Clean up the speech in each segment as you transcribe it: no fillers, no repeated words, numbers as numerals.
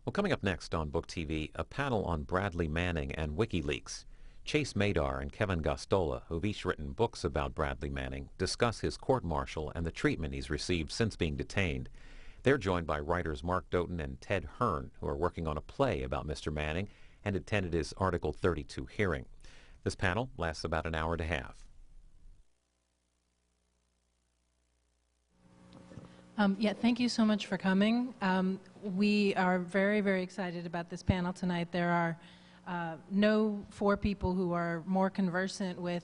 Well, coming up next on Book TV, a panel on Bradley Manning and Wikileaks. Chase Madar and Kevin Gosztola, who've each written books about Bradley Manning, discuss his court-martial and the treatment he's received since being detained. They're joined by writers Mark Doughton and Ted Hearn, who are working on a play about Mr. Manning and attended his Article 32 hearing. This panel lasts about an hour and a half. Thank you so much for coming. We are very, very excited about this panel tonight. There are no four people who are more conversant with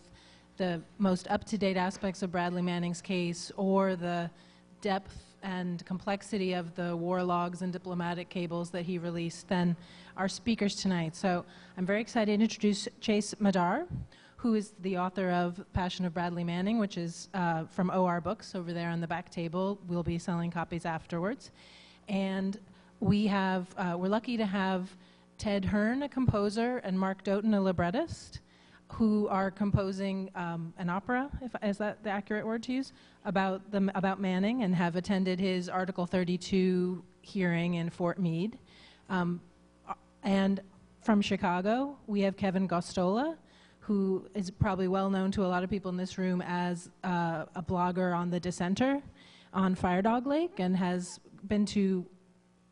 the most up-to-date aspects of Bradley Manning's case or the depth and complexity of the war logs and diplomatic cables that he released than our speakers tonight. So I'm very excited to introduce Chase Madar, who is the author of Passion of Bradley Manning, which is from OR Books over there on the back table. We'll be selling copies afterwards. And we're lucky to have Ted Hearn, a composer, and Mark Doughton, a librettist, who are composing an opera, is that the accurate word to use, about Manning, and have attended his Article 32 hearing in Fort Meade. And from Chicago, we have Kevin Gosztola, who is probably well known to a lot of people in this room as a blogger on The Dissenter on Firedog Lake, and has been to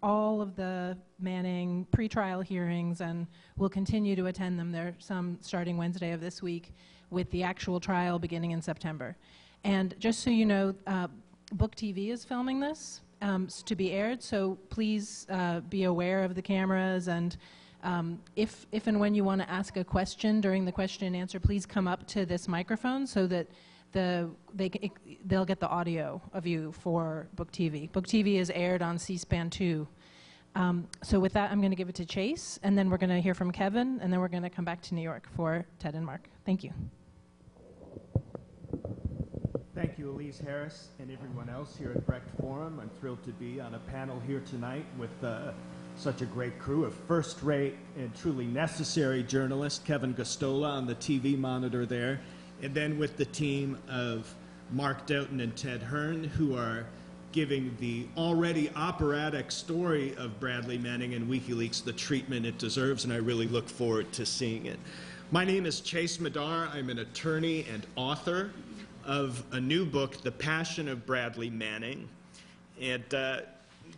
all of the Manning pretrial hearings and will continue to attend them. There are some starting Wednesday of this week, with the actual trial beginning in September. And just so you know, Book TV is filming this to be aired, so please be aware of the cameras, and if and when you want to ask a question during the question and answer, please come up to this microphone so that they'll get the audio of you for Book TV. Book TV is aired on C-SPAN 2. So with that, I'm going to give it to Chase, and then we're going to hear from Kevin, and then we're going to come back to New York for Ted and Mark. Thank you. Thank you, Elise Harris, and everyone else here at Brecht Forum. I'm thrilled to be on a panel here tonight with such a great crew of first-rate and truly necessary journalists, Kevin Gosztola on the TV monitor there, and then with the team of Mark Doughton and Ted Hearn, who are giving the already operatic story of Bradley Manning and Wikileaks the treatment it deserves, and I really look forward to seeing it. My name is Chase Madar. I'm an attorney and author of a new book, The Passion of Bradley Manning. And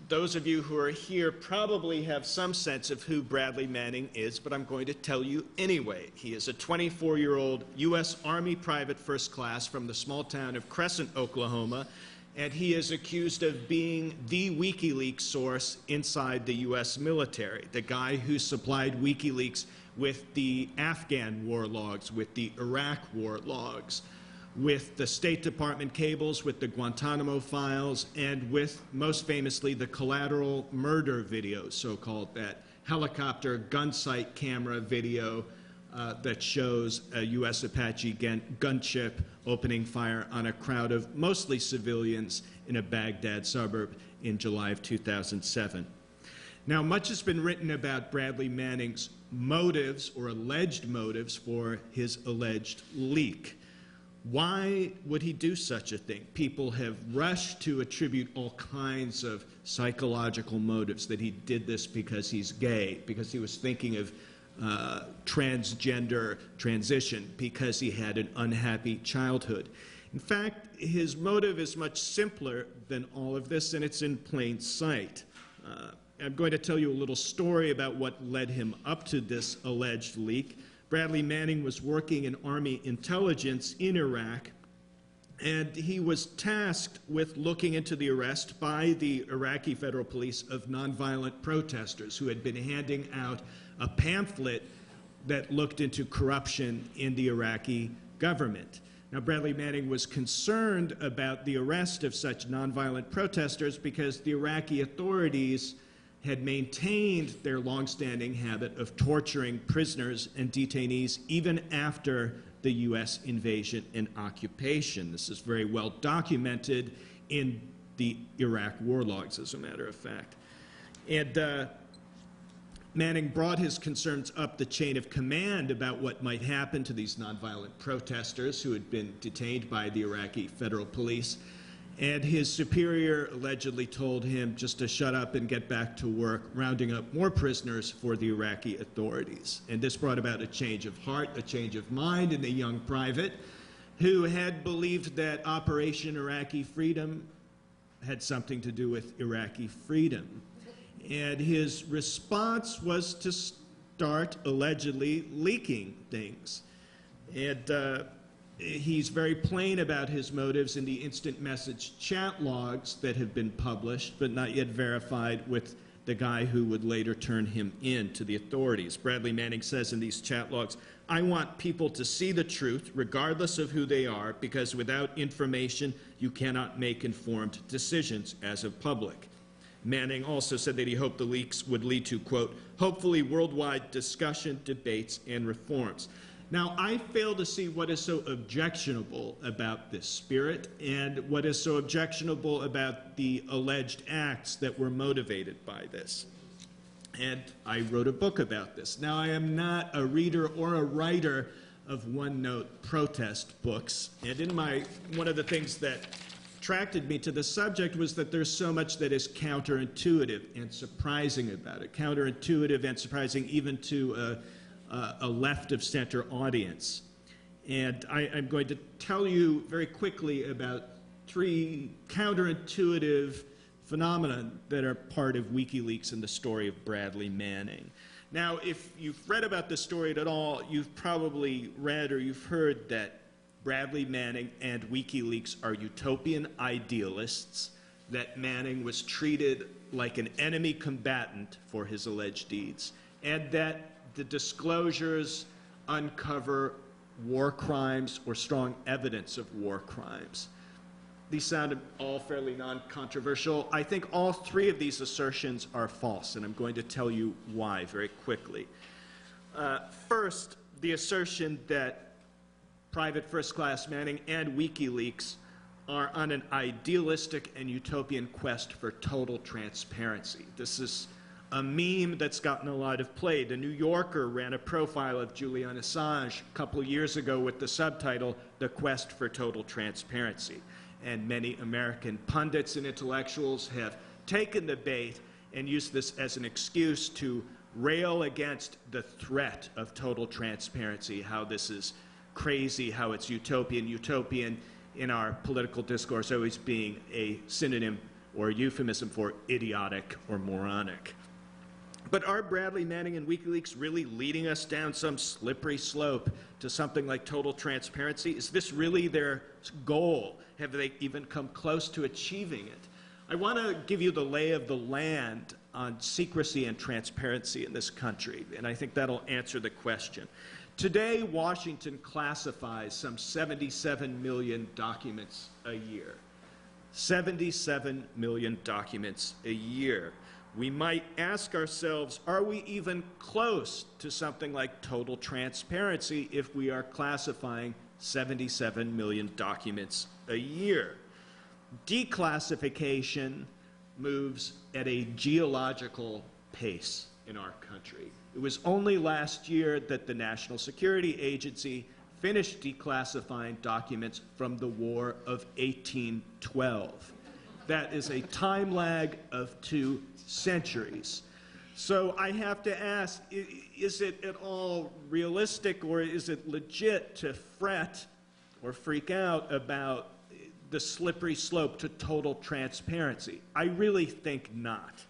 those of you who are here probably have some sense of who Bradley Manning is, but I'm going to tell you anyway. He is a 24-year-old U.S. Army private first class from the small town of Crescent, Oklahoma, and he is accused of being the WikiLeaks source inside the U.S. military, the guy who supplied WikiLeaks with the Afghan war logs, with the Iraq war logs, with the State Department cables, with the Guantanamo files, and with, most famously, the collateral murder video, so-called, that helicopter gunsight camera video that shows a U.S. Apache gunship opening fire on a crowd of mostly civilians in a Baghdad suburb in July of 2007. Now, much has been written about Bradley Manning's motives, or alleged motives, for his alleged leak. Why would he do such a thing? People have rushed to attribute all kinds of psychological motives, that he did this because he's gay, because he was thinking of transgender transition, because he had an unhappy childhood. In fact, his motive is much simpler than all of this, and it's in plain sight. I'm going to tell you a little story about what led him up to this alleged leak. Bradley Manning was working in Army intelligence in Iraq, and he was tasked with looking into the arrest by the Iraqi Federal Police of nonviolent protesters who had been handing out a pamphlet that looked into corruption in the Iraqi government. Now, Bradley Manning was concerned about the arrest of such nonviolent protesters because the Iraqi authorities had maintained their longstanding habit of torturing prisoners and detainees even after the U.S. invasion and occupation. This is very well documented in the Iraq war logs, as a matter of fact. And Manning brought his concerns up the chain of command about what might happen to these nonviolent protesters who had been detained by the Iraqi Federal Police. And his superior allegedly told him just to shut up and get back to work, rounding up more prisoners for the Iraqi authorities. And this brought about a change of heart, a change of mind in the young private who had believed that Operation Iraqi Freedom had something to do with Iraqi freedom. And his response was to start allegedly leaking things. And he's very plain about his motives in the instant message chat logs that have been published, but not yet verified with the guy who would later turn him in to the authorities. Bradley Manning says in these chat logs, "I want people to see the truth, regardless of who they are, because without information, you cannot make informed decisions as a public." Manning also said that he hoped the leaks would lead to, quote, "hopefully worldwide discussion, debates, and reforms." Now, I fail to see what is so objectionable about this spirit and what is so objectionable about the alleged acts that were motivated by this. And I wrote a book about this. Now, I am not a reader or a writer of one-note protest books. And in one of the things that attracted me to the subject was that there's so much that is counterintuitive and surprising about it. Counterintuitive and surprising even to a left-of-center audience. And I'm going to tell you very quickly about 3 counterintuitive phenomena that are part of WikiLeaks and the story of Bradley Manning. Now, if you've read about this story at all, you've probably read or you've heard that Bradley Manning and WikiLeaks are utopian idealists, that Manning was treated like an enemy combatant for his alleged deeds, and that the disclosures uncover war crimes or strong evidence of war crimes. These sounded all fairly non-controversial. I think all 3 of these assertions are false, and I'm going to tell you why very quickly. First, the assertion that Private First Class Manning and WikiLeaks are on an idealistic and utopian quest for total transparency. This is a meme that's gotten a lot of play. The New Yorker ran a profile of Julian Assange a couple of years ago with the subtitle, "The Quest for Total Transparency." And many American pundits and intellectuals have taken the bait and used this as an excuse to rail against the threat of total transparency, how this is crazy, how it's utopian. Utopian in our political discourse always being a synonym or a euphemism for idiotic or moronic. But are Bradley Manning and WikiLeaks really leading us down some slippery slope to something like total transparency? Is this really their goal? Have they even come close to achieving it? I want to give you the lay of the land on secrecy and transparency in this country, and I think that'll answer the question. Today, Washington classifies some 77 million documents a year. 77 million documents a year. We might ask ourselves, are we even close to something like total transparency if we are classifying 77 million documents a year? Declassification moves at a geological pace in our country. It was only last year that the National Security Agency finished declassifying documents from the War of 1812. That is a time lag of 2 centuries. So I have to ask, is it at all realistic or is it legit to fret or freak out about the slippery slope to total transparency? I really think not.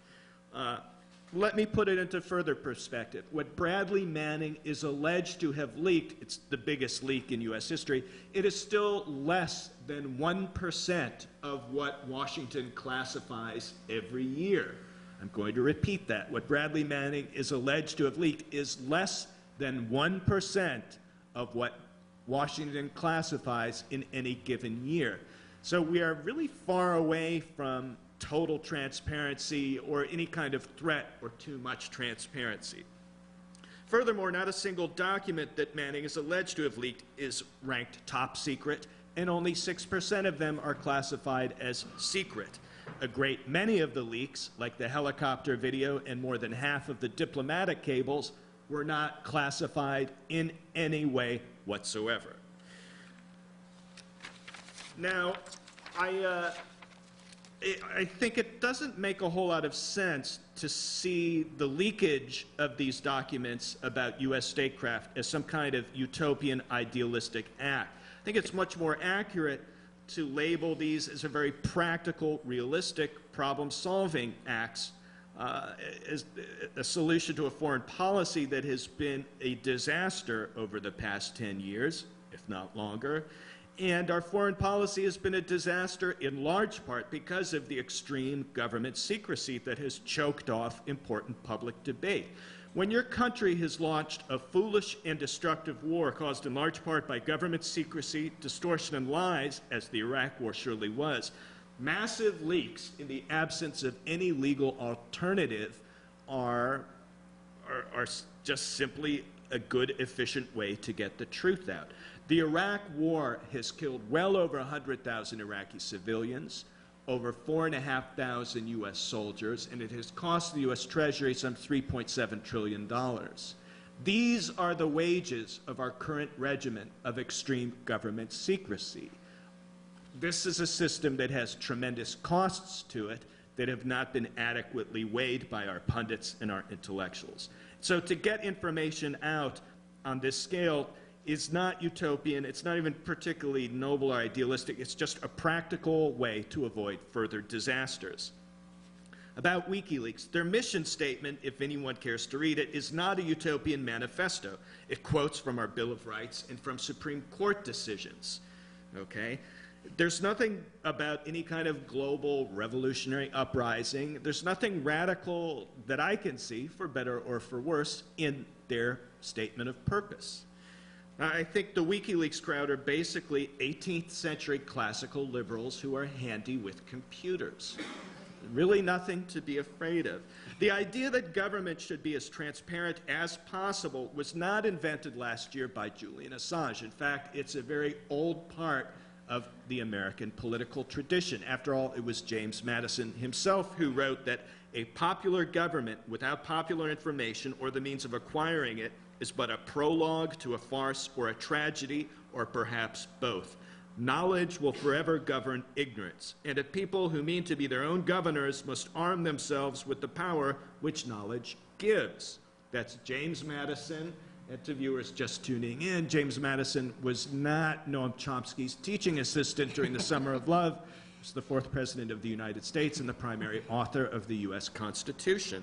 Let me put it into further perspective. What Bradley Manning is alleged to have leaked, it's the biggest leak in U.S. history, it is still less than 1% of what Washington classifies every year. I'm going to repeat that. What Bradley Manning is alleged to have leaked is less than 1% of what Washington classifies in any given year. So we are really far away from total transparency or any kind of threat or too much transparency. Furthermore, not a single document that Manning is alleged to have leaked is ranked top secret, and only 6% of them are classified as secret. A great many of the leaks, like the helicopter video and more than half of the diplomatic cables, were not classified in any way whatsoever. Now, I think it doesn't make a whole lot of sense to see the leakage of these documents about U.S. statecraft as some kind of utopian idealistic act. I think it's much more accurate to label these as a very practical, realistic, problem-solving acts, as a solution to a foreign policy that has been a disaster over the past 10 years, if not longer. And our foreign policy has been a disaster in large part because of the extreme government secrecy that has choked off important public debate. When your country has launched a foolish and destructive war caused in large part by government secrecy, distortion, and lies, as the Iraq War surely was, massive leaks in the absence of any legal alternative are just simply a good, efficient way to get the truth out. The Iraq War has killed well over 100,000 Iraqi civilians, over 4,500 U.S. soldiers, and it has cost the U.S. Treasury some $3.7 trillion. These are the wages of our current regimen of extreme government secrecy. This is a system that has tremendous costs to it that have not been adequately weighed by our pundits and our intellectuals. So to get information out on this scale is not utopian, it's not even particularly noble or idealistic, it's just a practical way to avoid further disasters. About Wikileaks, their mission statement, if anyone cares to read it, is not a utopian manifesto. It quotes from our Bill of Rights and from Supreme Court decisions, okay? There's nothing about any kind of global revolutionary uprising. There's nothing radical that I can see, for better or for worse, in their statement of purpose. I think the Wikileaks crowd are basically 18th century classical liberals who are handy with computers. Really nothing to be afraid of. The idea that government should be as transparent as possible was not invented last year by Julian Assange. In fact, it's a very old part of the American political tradition. After all, it was James Madison himself who wrote that a popular government without popular information or the means of acquiring it is but a prologue to a farce or a tragedy, or perhaps both. Knowledge will forever govern ignorance, and a people who mean to be their own governors must arm themselves with the power which knowledge gives. That's James Madison. And to viewers just tuning in, James Madison was not Noam Chomsky's teaching assistant during the Summer of Love. He was the fourth president of the United States and the primary author of the U.S. Constitution.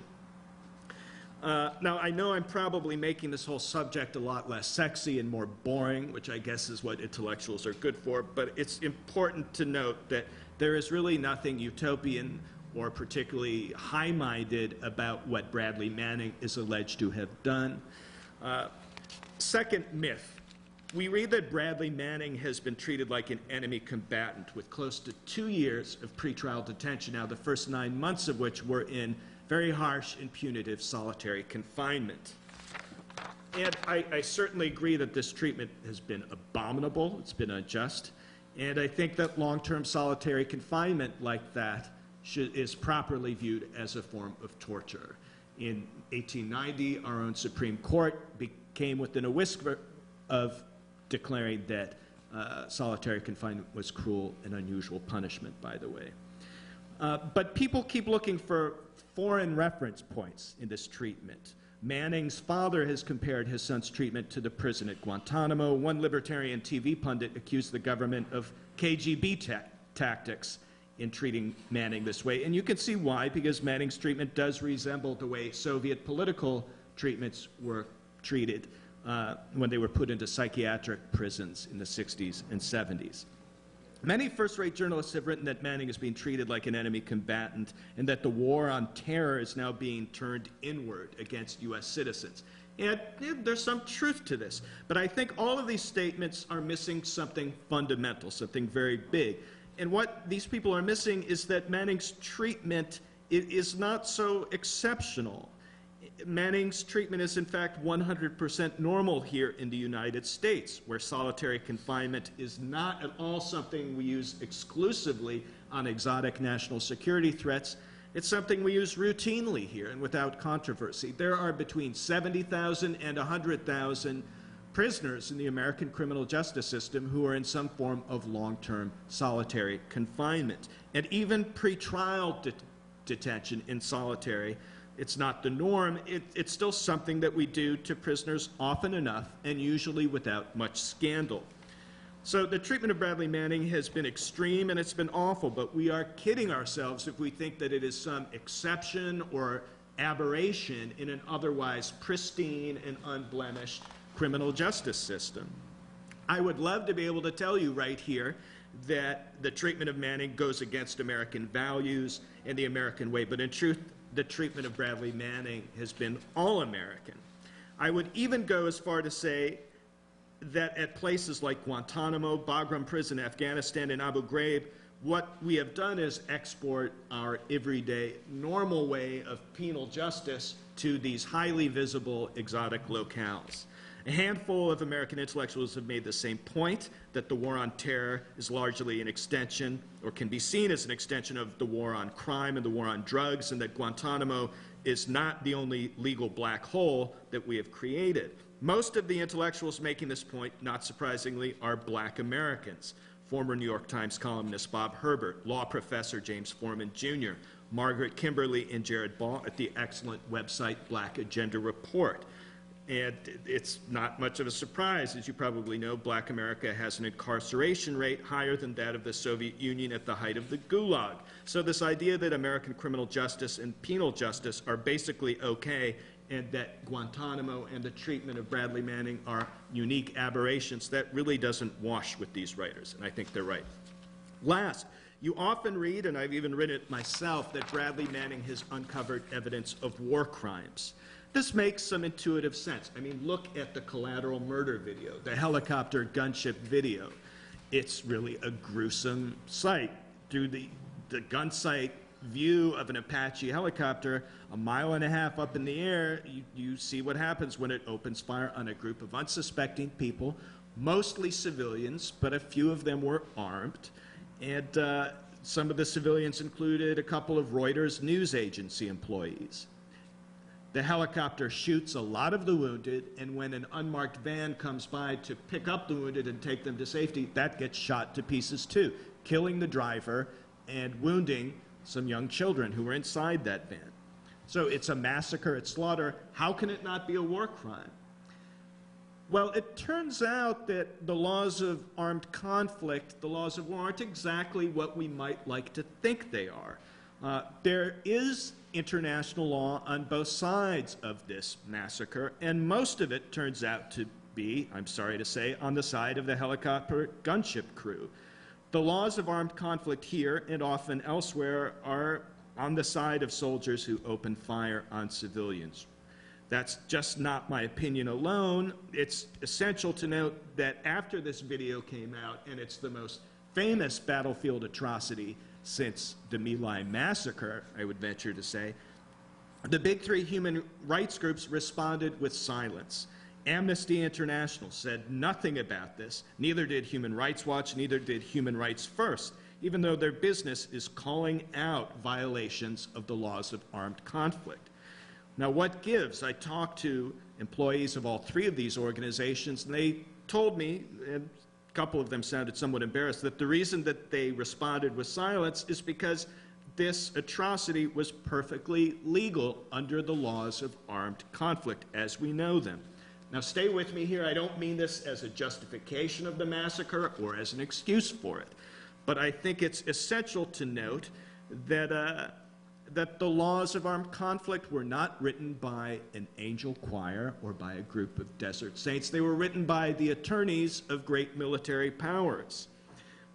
Now, I know I'm probably making this whole subject a lot less sexy and more boring, which I guess is what intellectuals are good for, but it's important to note that there is really nothing utopian or particularly high-minded about what Bradley Manning is alleged to have done. Second myth. We read that Bradley Manning has been treated like an enemy combatant with close to 2 years of pretrial detention, now the first 9 months of which were in very harsh and punitive solitary confinement. And I certainly agree that this treatment has been abominable, it's been unjust, and I think that long-term solitary confinement like that is properly viewed as a form of torture. In 1890, our own Supreme Court came within a whisper of declaring that solitary confinement was cruel and unusual punishment, by the way. But people keep looking for foreign reference points in this treatment. Manning's father has compared his son's treatment to the prison at Guantanamo. One libertarian TV pundit accused the government of KGB tactics in treating Manning this way. And you can see why, because Manning's treatment does resemble the way Soviet political treatments were treated when they were put into psychiatric prisons in the 60s and 70s. Many first-rate journalists have written that Manning is being treated like an enemy combatant and that the war on terror is now being turned inward against U.S. citizens. And there's some truth to this. But I think all of these statements are missing something fundamental, something very big. And what these people are missing is that Manning's treatment is not so exceptional. Manning's treatment is in fact 100% normal here in the United States, where solitary confinement is not at all something we use exclusively on exotic national security threats. It's something we use routinely here and without controversy. There are between 70,000 and 100,000 prisoners in the American criminal justice system who are in some form of long-term solitary confinement. And even pretrial detention in solitary, it's not the norm. It's still something that we do to prisoners often enough and usually without much scandal. So the treatment of Bradley Manning has been extreme and it's been awful, but we are kidding ourselves if we think that it is some exception or aberration in an otherwise pristine and unblemished criminal justice system. I would love to be able to tell you right here that the treatment of Manning goes against American values and the American way, but in truth, the treatment of Bradley Manning has been all American. I would even go as far to say that at places like Guantanamo, Bagram Prison, Afghanistan, and Abu Ghraib, what we have done is export our everyday, normal way of penal justice to these highly visible, exotic locales. A handful of American intellectuals have made the same point, that the war on terror is largely an extension, or can be seen as an extension of the war on crime and the war on drugs, and that Guantanamo is not the only legal black hole that we have created. Most of the intellectuals making this point, not surprisingly, are black Americans. Former New York Times columnist Bob Herbert, law professor James Foreman Jr., Margaret Kimberly and Jared Ball at the excellent website Black Agenda Report. And it's not much of a surprise, as you probably know, Black America has an incarceration rate higher than that of the Soviet Union at the height of the Gulag. So this idea that American criminal justice and penal justice are basically okay, and that Guantanamo and the treatment of Bradley Manning are unique aberrations, that really doesn't wash with these writers, and I think they're right. Last, you often read, and I've even written it myself, that Bradley Manning has uncovered evidence of war crimes. This makes some intuitive sense. I mean, look at the collateral murder video, the helicopter gunship video. It's really a gruesome sight. Through the gun sight view of an Apache helicopter, 1.5 miles up in the air, you see what happens when it opens fire on a group of unsuspecting people, mostly civilians, but a few of them were armed. And some of the civilians included a couple of Reuters news agency employees. The helicopter shoots a lot of the wounded, and when an unmarked van comes by to pick up the wounded and take them to safety, that gets shot to pieces too, killing the driver and wounding some young children who were inside that van. So it's a massacre, it's slaughter. How can it not be a war crime? Well, it turns out that the laws of armed conflict, the laws of war, aren't exactly what we might like to think they are. There is international law on both sides of this massacre, and most of it turns out to be, I'm sorry to say, on the side of the helicopter gunship crew. The laws of armed conflict here and often elsewhere are on the side of soldiers who open fire on civilians. That's just not my opinion alone. It's essential to note that after this video came out, and it's the most famous battlefield atrocity since the My Lai massacre, I would venture to say, the big three human rights groups responded with silence. Amnesty International said nothing about this. Neither did Human Rights Watch, neither did Human Rights First, even though their business is calling out violations of the laws of armed conflict. Now, what gives? I talked to employees of all three of these organizations, and they told me, and a couple of them sounded somewhat embarrassed, that the reason that they responded with silence is because this atrocity was perfectly legal under the laws of armed conflict as we know them. Now, stay with me here. I don't mean this as a justification of the massacre or as an excuse for it, but I think it's essential to note that that the laws of armed conflict were not written by an angel choir or by a group of desert saints. They were written by the attorneys of great military powers.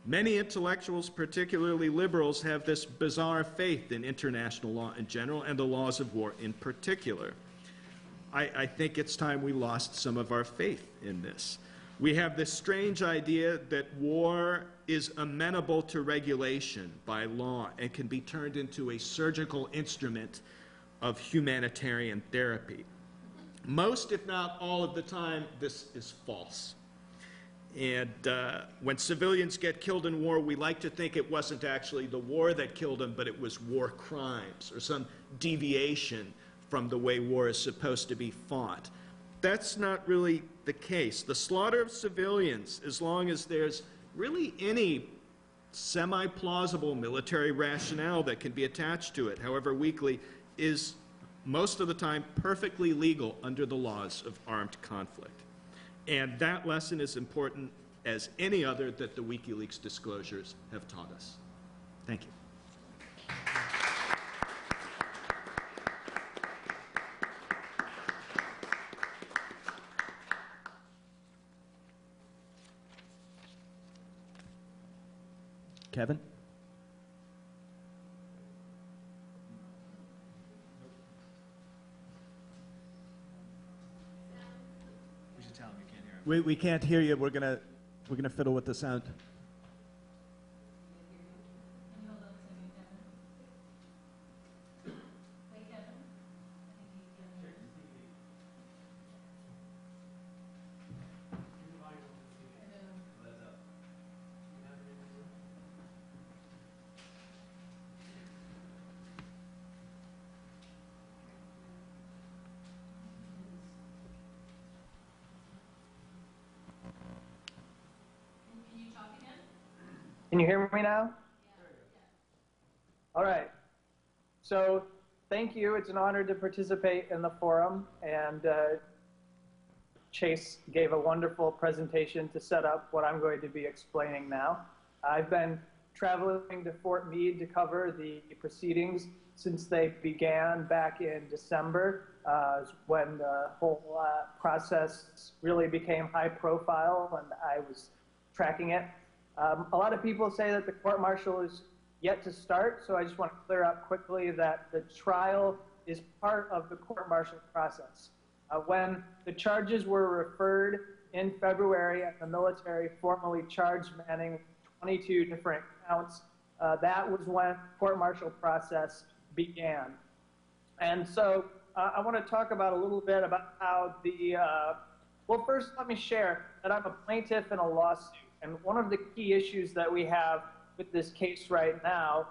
Many intellectuals, particularly liberals, have this bizarre faith in international law in general and the laws of war in particular. I think it's time we lost some of our faith in this. We have this strange idea that war is amenable to regulation by law and can be turned into a surgical instrument of humanitarian therapy. Most, if not all of the time, this is false. And when civilians get killed in war, we like to think it wasn't actually the war that killed them, but it was war crimes or some deviation from the way war is supposed to be fought. that's not really the case. The slaughter of civilians, as long as there's really any semi-plausible military rationale that can be attached to it, however weakly, is most of the time perfectly legal under the laws of armed conflict. And that lesson is important as any other that the WikiLeaks disclosures have taught us. Thank you. Kevin? We should tell him you can't hear him. We can't hear you. We're gonna fiddle with the sound. Can you hear me now? All right. So thank you. It's an honor to participate in the forum. And Chase gave a wonderful presentation to set up what I'm going to be explaining now. I've been traveling to Fort Meade to cover the proceedings since they began back in December, when the whole process really became high profile, and I was tracking it. A lot of people say that the court-martial is yet to start, so I just want to clear up quickly that the trial is part of the court-martial process. When the charges were referred in February and the military formally charged Manning with 22 different counts, that was when the court-martial process began. And so I want to talk about a little bit about how the, well, first let me share that I'm a plaintiff in a lawsuit. And one of the key issues that we have with this case right now,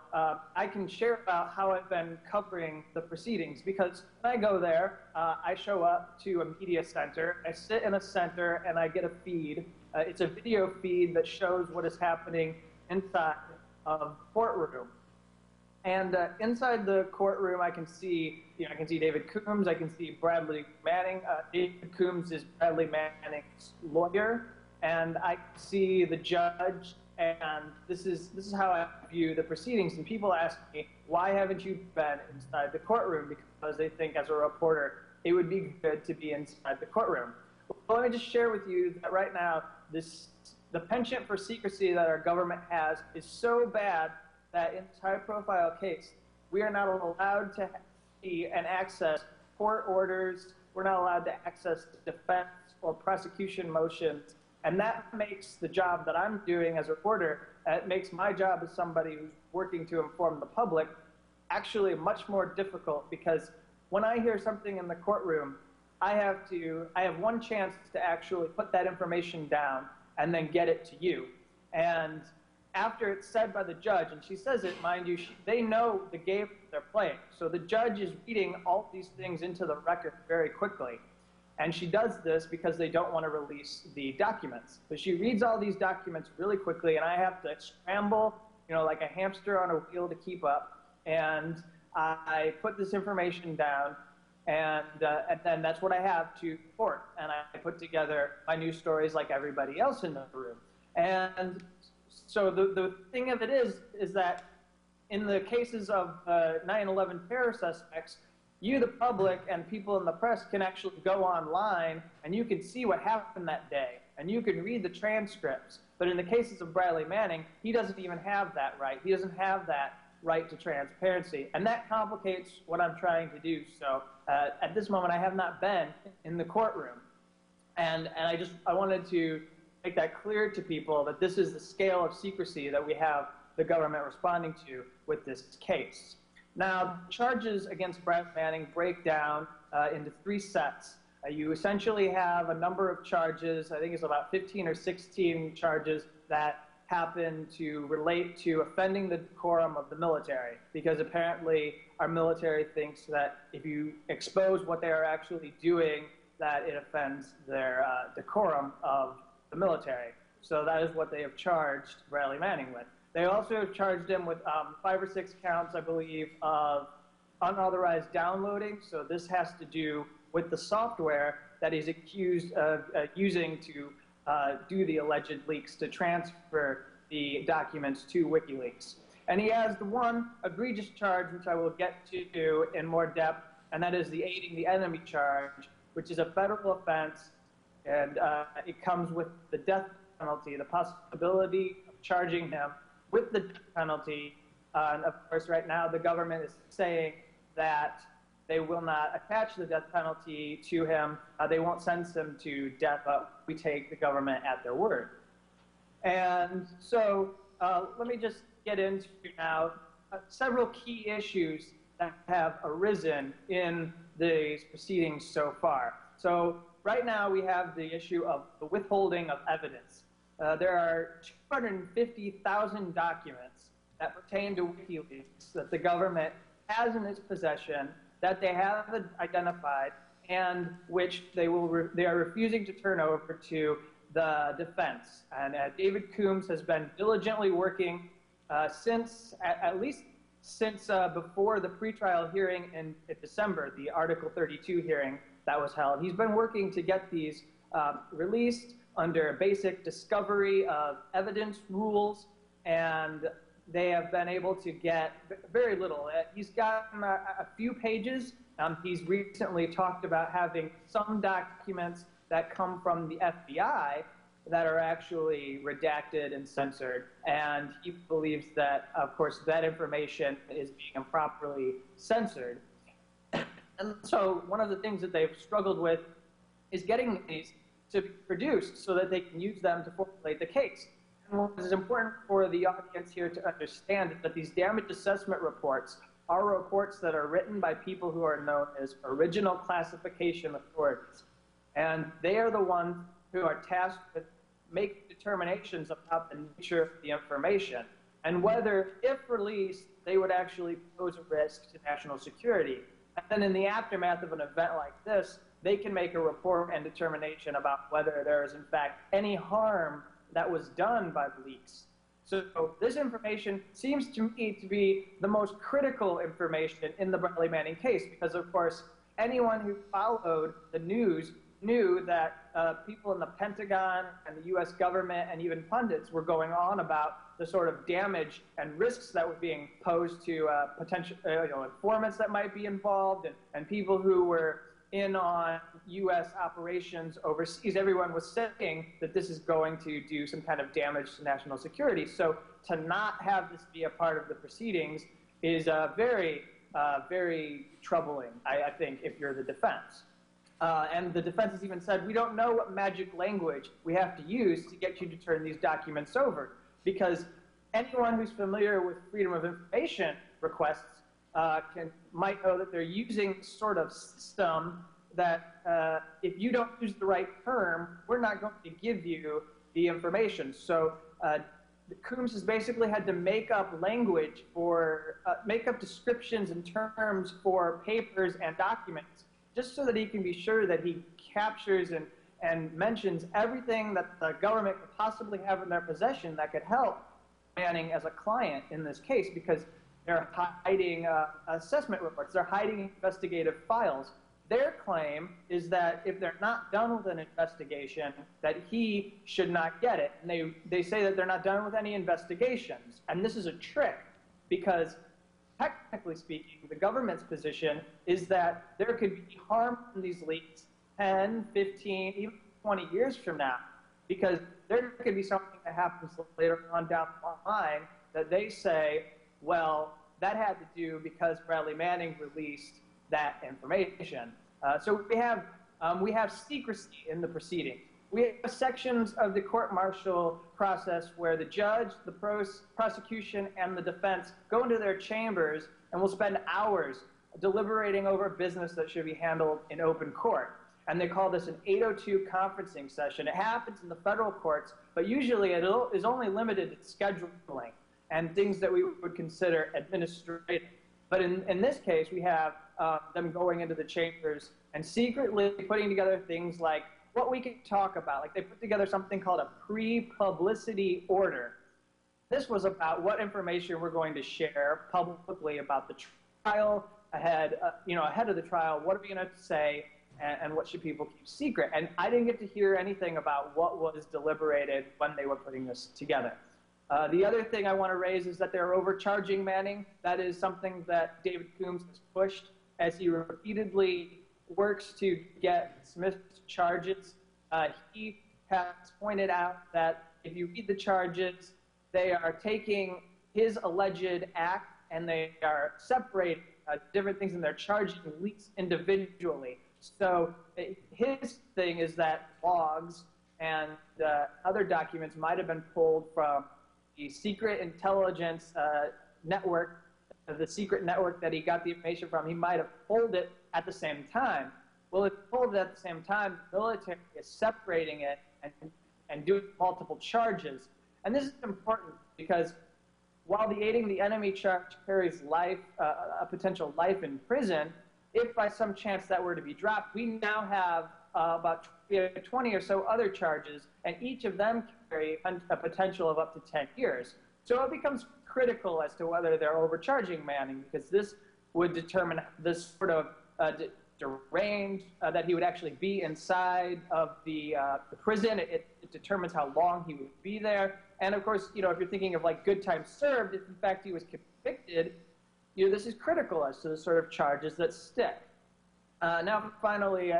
I can share about how I've been covering the proceedings, because when I go there, I show up to a media center, I sit in a center, and I get a feed. It's a video feed that shows what is happening inside of the courtroom. And inside the courtroom, I can see, I can see David Coombs, I can see Bradley Manning. David Coombs is Bradley Manning's lawyer, and I see the judge. And this is how I view the proceedings. And people ask me, why haven't you been inside the courtroom? Because they think, as a reporter, it would be good to be inside the courtroom. Well, let me just share with you that right now, the penchant for secrecy that our government has is so bad that in this high-profile case, we are not allowed to see and access court orders. We're not allowed to access defense or prosecution motions. And that makes the job that I'm doing as a reporter, it makes my job as somebody who's working to inform the public actually much more difficult, because when I hear something in the courtroom, I have one chance to actually put that information down and then get it to you. And after it's said by the judge, and she says it, mind you, they know the game they're playing. So the judge is reading all these things into the record very quickly. And she does this because they don't want to release the documents. So she reads all these documents really quickly, and I have to scramble, like a hamster on a wheel to keep up. And I put this information down, and then that's what I have to report. And I put together my news stories like everybody else in the room. And so the thing of it is that in the cases of 9/11 terror suspects, you, the public, and people in the press can actually go online and you can see what happened that day, and you can read the transcripts. But in the cases of Bradley Manning, he doesn't even have that right. He doesn't have that right to transparency, and that complicates what I'm trying to do. So at this moment, I have not been in the courtroom, and I wanted to make that clear to people that this is the scale of secrecy that we have the government responding to with this case. Now, charges against Bradley Manning break down into 3 sets. You essentially have a number of charges, I think it's about 15 or 16 charges that happen to relate to offending the decorum of the military, because apparently our military thinks that if you expose what they are actually doing, that it offends their decorum of the military. So that is what they have charged Bradley Manning with. They also have charged him with 5 or 6 counts, I believe, of unauthorized downloading. So this has to do with the software that he's accused of using to do the alleged leaks to transfer the documents to WikiLeaks. And he has the one egregious charge, which I will get to in more depth, and that is the aiding the enemy charge, which is a federal offense, and it comes with the death penalty, the possibility of charging him with the death penalty. And of course, right now, the government is saying that they will not attach the death penalty to him. They won't sentence him to death, but we take the government at their word. And so let me just get into now several key issues that have arisen in these proceedings so far. So right now we have the issue of the withholding of evidence. There are 250,000 documents that pertain to WikiLeaks that the government has in its possession that they have identified and which they are refusing to turn over to the defense. And David Coombs has been diligently working since, at least since before the pretrial hearing in December, the Article 32 hearing that was held. He's been working to get these released under basic discovery of evidence rules, and they have been able to get very little. He's gotten a few pages. He's recently talked about having some documents that come from the FBI that are actually redacted and censored. And he believes that, of course, that information is being improperly censored. And so one of the things that they've struggled with is getting these to be produced so that they can use them to formulate the case. And what is important for the audience here to understand is that these damage assessment reports are reports that are written by people who are known as original classification authorities. And they are the ones who are tasked with making determinations about the nature of the information and whether, if released, they would actually pose a risk to national security. And then in the aftermath of an event like this, they can make a report and determination about whether there is, in fact, any harm that was done by the leaks. So this information seems to me to be the most critical information in the Bradley Manning case because, of course, anyone who followed the news knew that people in the Pentagon and the U.S. government and even pundits were going on about the sort of damage and risks that were being posed to potential informants that might be involved and people who were in on U.S. operations overseas. Everyone was saying that this is going to do some kind of damage to national security. So to not have this be a part of the proceedings is very, very troubling, I think, if you're the defense. And the defense has even said, we don't know what magic language we have to use to get you to turn these documents over, because anyone who's familiar with freedom of information requests might know that they're using sort of system that if you don't use the right term, we're not going to give you the information. So Coombs has basically had to make up language for, make up descriptions and terms for papers and documents, just so that he can be sure that he captures and mentions everything that the government could possibly have in their possession that could help Manning as a client in this case, because they're hiding assessment reports, they're hiding investigative files. Their claim is that if they're not done with an investigation, that he should not get it. And they say that they're not done with any investigations. And this is a trick, because technically speaking, the government's position is that there could be harm from these leaks 10, 15, even 20 years from now, because there could be something that happens later on down the line that they say, well, that had to do because Bradley Manning released that information. So we have secrecy in the proceedings. We have sections of the court-martial process where the judge, the prosecution, and the defense go into their chambers and will spend hours deliberating over business that should be handled in open court. And they call this an 802 conferencing session. It happens in the federal courts, but usually it is only limited to scheduling and things that we would consider administrative. But in this case, we have them going into the chambers and secretly putting together things like what we could talk about. Like they put together something called a pre-publicity order. This was about what information we're going to share publicly about the trial ahead, ahead of the trial. What are we going to say, and what should people keep secret? And I didn't get to hear anything about what was deliberated when they were putting this together. The other thing I want to raise is that they're overcharging Manning. That is something that David Coombs has pushed as he repeatedly works to get Smith's charges. He has pointed out that if you read the charges, they are taking his alleged act and they are separating different things, and they're charging leaks individually. So his thing is that logs and other documents might have been pulled from the secret intelligence network, the secret network that he got the information from. He might have pulled it at the same time. Well, if he pulled it at the same time, the military is separating it and doing multiple charges. And this is important because while the aiding the enemy charge carries life, a potential life in prison, if by some chance that were to be dropped, we now have about 20 or so other charges, and each of them carry a potential of up to 10 years. So it becomes critical as to whether they're overcharging Manning, because this would determine this sort of range that he would actually be inside of the prison. It determines how long he would be there. And of course, if you're thinking of like good time served, if in fact he was convicted, this is critical as to the sort of charges that stick. Now, finally,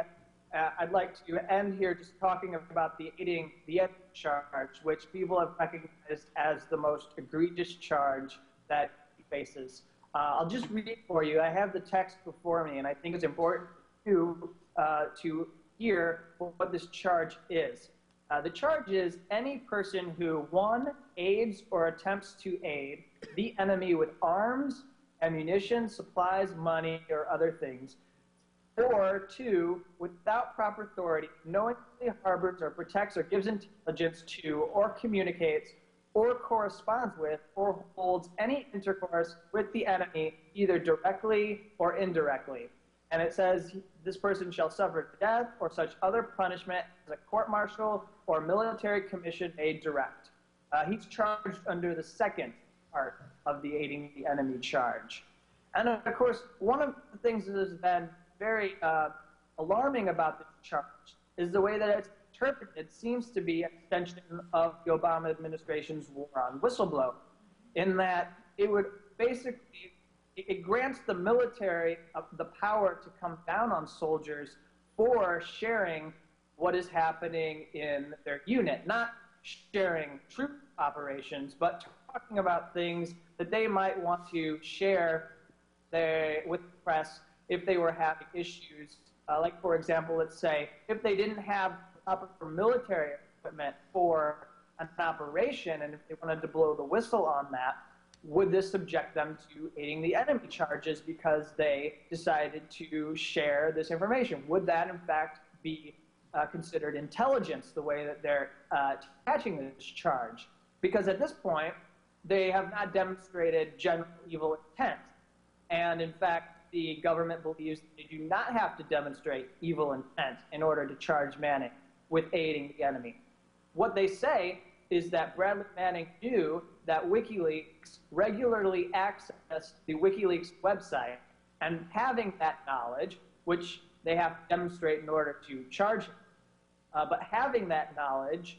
I'd like to end here just talking about the aiding the enemy charge, which people have recognized as the most egregious charge that he faces. I'll just read it for you. I have the text before me, and I think it's important to hear what this charge is. The charge is any person who, 1, aids or attempts to aid the enemy with arms, ammunition, supplies, money, or other things, or 2, without proper authority, knowingly harbors or protects or gives intelligence to or communicates or corresponds with or holds any intercourse with the enemy, either directly or indirectly. And it says this person shall suffer death or such other punishment as a court-martial or military commission may direct. He's charged under the second part of the aiding the enemy charge. And of course, one of the things that has been very alarming about this charge is the way that it's interpreted seems to be an extension of the Obama administration's war on whistleblowing, in that it would basically, it grants the military the power to come down on soldiers for sharing what is happening in their unit, not sharing troop operations, but talking about things that they might want to share with the press if they were having issues. Like, for example, let's say if they didn't have proper military equipment for an operation, and if they wanted to blow the whistle on that, would this subject them to aiding the enemy charges because they decided to share this information? Would that, in fact, be considered intelligence, the way that they're attaching this charge? Because at this point, they have not demonstrated general evil intent. And in fact, the government believes that they do not have to demonstrate evil intent in order to charge Manning with aiding the enemy. What they say is that Bradley Manning knew that Wikileaks regularly accessed the Wikileaks website, and having that knowledge, which they have to demonstrate in order to charge him, but having that knowledge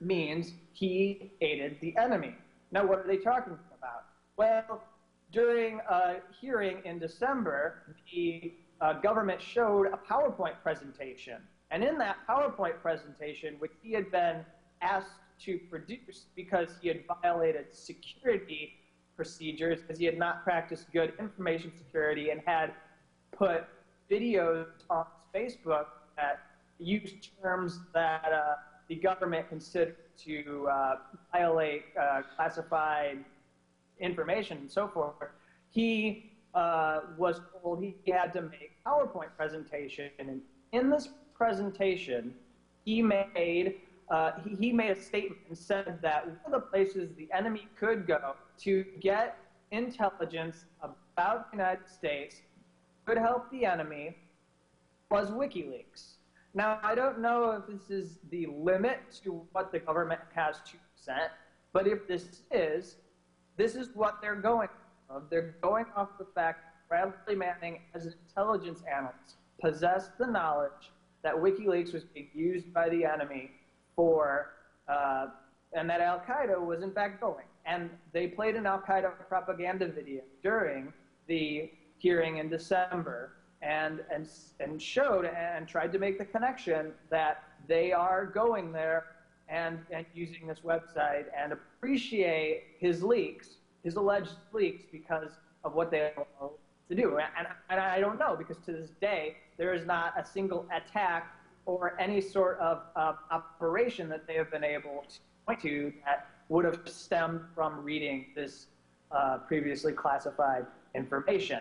means he aided the enemy. Now, what are they talking about? Well, during a hearing in December, the government showed a PowerPoint presentation. And in that PowerPoint presentation, which he had been asked to produce because he had violated security procedures, because he had not practiced good information security and had put videos on Facebook that used terms that the government considered to violate classified information and so forth, he was told he had to make a PowerPoint presentation. And in this presentation, he made a statement and said that one of the places the enemy could go to get intelligence about the United States could help the enemy was Wikileaks. Now, I don't know if this is the limit to what the government has to present, but if this is what they're going off of. They're going off the fact that Bradley Manning, as an intelligence analyst, possessed the knowledge that WikiLeaks was being used by the enemy for, and that Al-Qaeda was in fact going. And they played an Al-Qaeda propaganda video during the hearing in December and showed and tried to make the connection that they are going there and using this website, and appreciate his leaks, his alleged leaks, because of what they allow to do. And I don't know, because to this day, there is not a single attack or any sort of operation that they have been able to point to that would have stemmed from reading this previously classified information.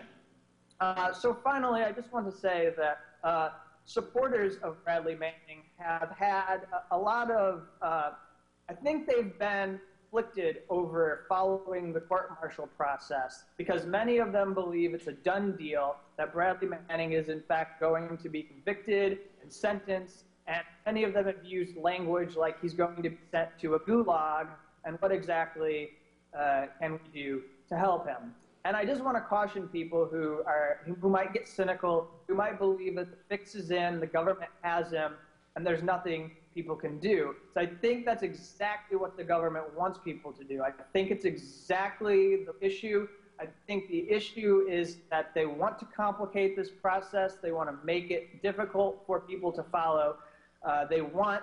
So finally, I just want to say that supporters of Bradley Manning have had a lot of, I think they've been conflicted over following the court-martial process, because many of them believe it's a done deal, that Bradley Manning is in fact going to be convicted and sentenced, and many of them have used language like he's going to be sent to a gulag, and what exactly can we do to help him? And I just want to caution people who might get cynical, who might believe that the fix is in, the government has him, and there's nothing people can do. So I think that's exactly what the government wants people to do. I think it's exactly the issue. I think the issue is that they want to complicate this process. They want to make it difficult for people to follow. They want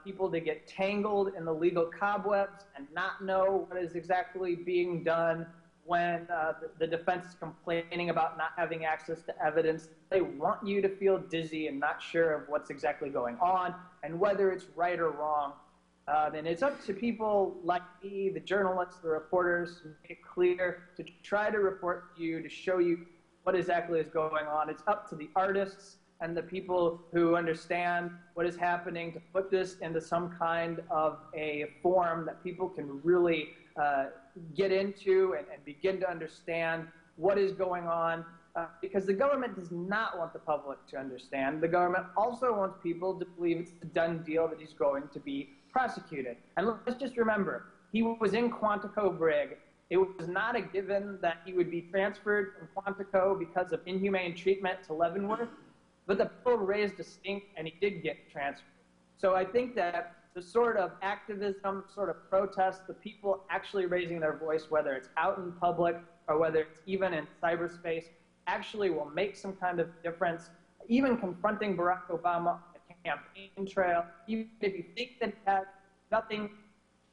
people to get tangled in the legal cobwebs and not know what is exactly being done when the defense is complaining about not having access to evidence. They want you to feel dizzy and not sure of what's exactly going on and whether it's right or wrong. And it's up to people like me, the journalists, the reporters, to make it clear, to try to report to you, to show you what exactly is going on. It's up to the artists and the people who understand what is happening to put this into some kind of a form that people can really get into and begin to understand what is going on, because the government does not want the public to understand. The government also wants people to believe it's a done deal that he's going to be prosecuted. And let's just remember, he was in Quantico Brig. It was not a given that he would be transferred from Quantico because of inhumane treatment to Leavenworth, but the people raised a stink and he did get transferred. So I think that the sort of activism, sort of protest, the people actually raising their voice, whether it's out in public or whether it's even in cyberspace, actually will make some kind of difference. Even confronting Barack Obama on the campaign trail, even if you think that he has nothing,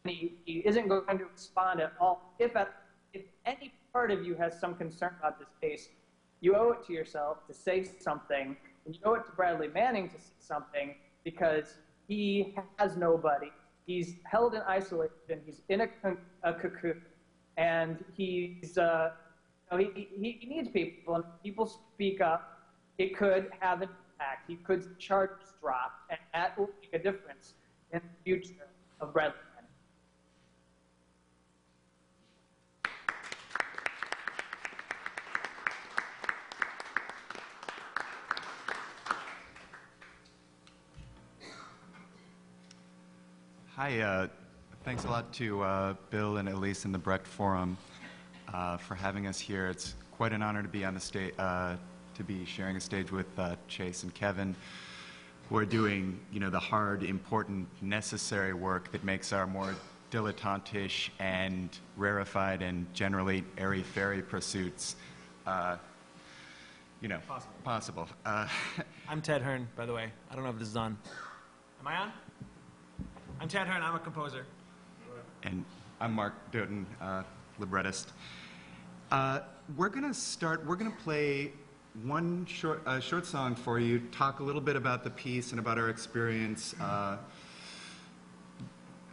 he isn't going to respond at all. If any part of you has some concern about this case, you owe it to yourself to say something, and you owe it to Bradley Manning to say something, because he has nobody. He's held in isolation. He's in a cocoon, and he's he needs people. And people speak up. It could have an impact. He could charges drop, and that will make a difference in the future of Bradley Manning. Hi, thanks a lot to Bill and Elise and the Brecht Forum for having us here. It's quite an honor to be on the stage, to be sharing a stage with Chase and Kevin, who are doing, the hard, important, necessary work that makes our more dilettantish and rarefied and generally airy-fairy pursuits, possible. I'm Ted Hearn, by the way. I don't know if this is on. Am I on? I'm Ted Hearn. I'm a composer. And I'm Mark Doughton, librettist. We're going to play one short song for you, talk a little bit about the piece and about our experience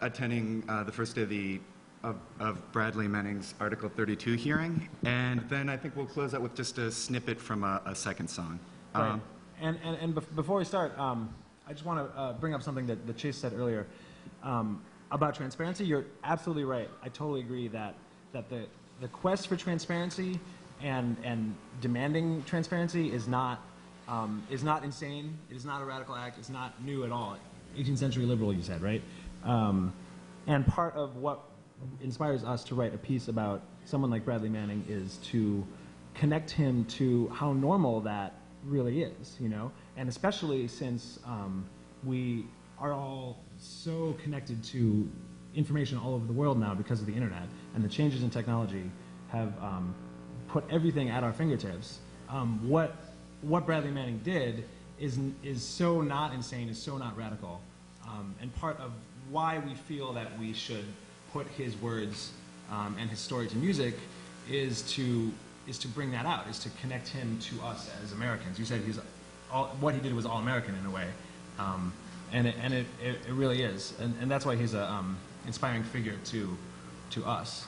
attending the first day of Bradley Manning's Article 32 hearing, and then I think we'll close out with just a snippet from a second song. Right. And before we start, I just want to bring up something that Chase said earlier about transparency. You're absolutely right. I totally agree that the quest for transparency and demanding transparency is not insane. It is not a radical act. It's not new at all. 18th century liberal, you said, right? And part of what inspires us to write a piece about someone like Bradley Manning is to connect him to how normal that really is, you know? And especially since we are all so connected to information all over the world now because of the internet, and the changes in technology have put everything at our fingertips. What Bradley Manning did is so not insane, is so not radical, and part of why we feel that we should put his words and his story to music is to bring that out, is to connect him to us as Americans. You said what he did was all American in a way, and it really is, and that's why he's a inspiring figure to us.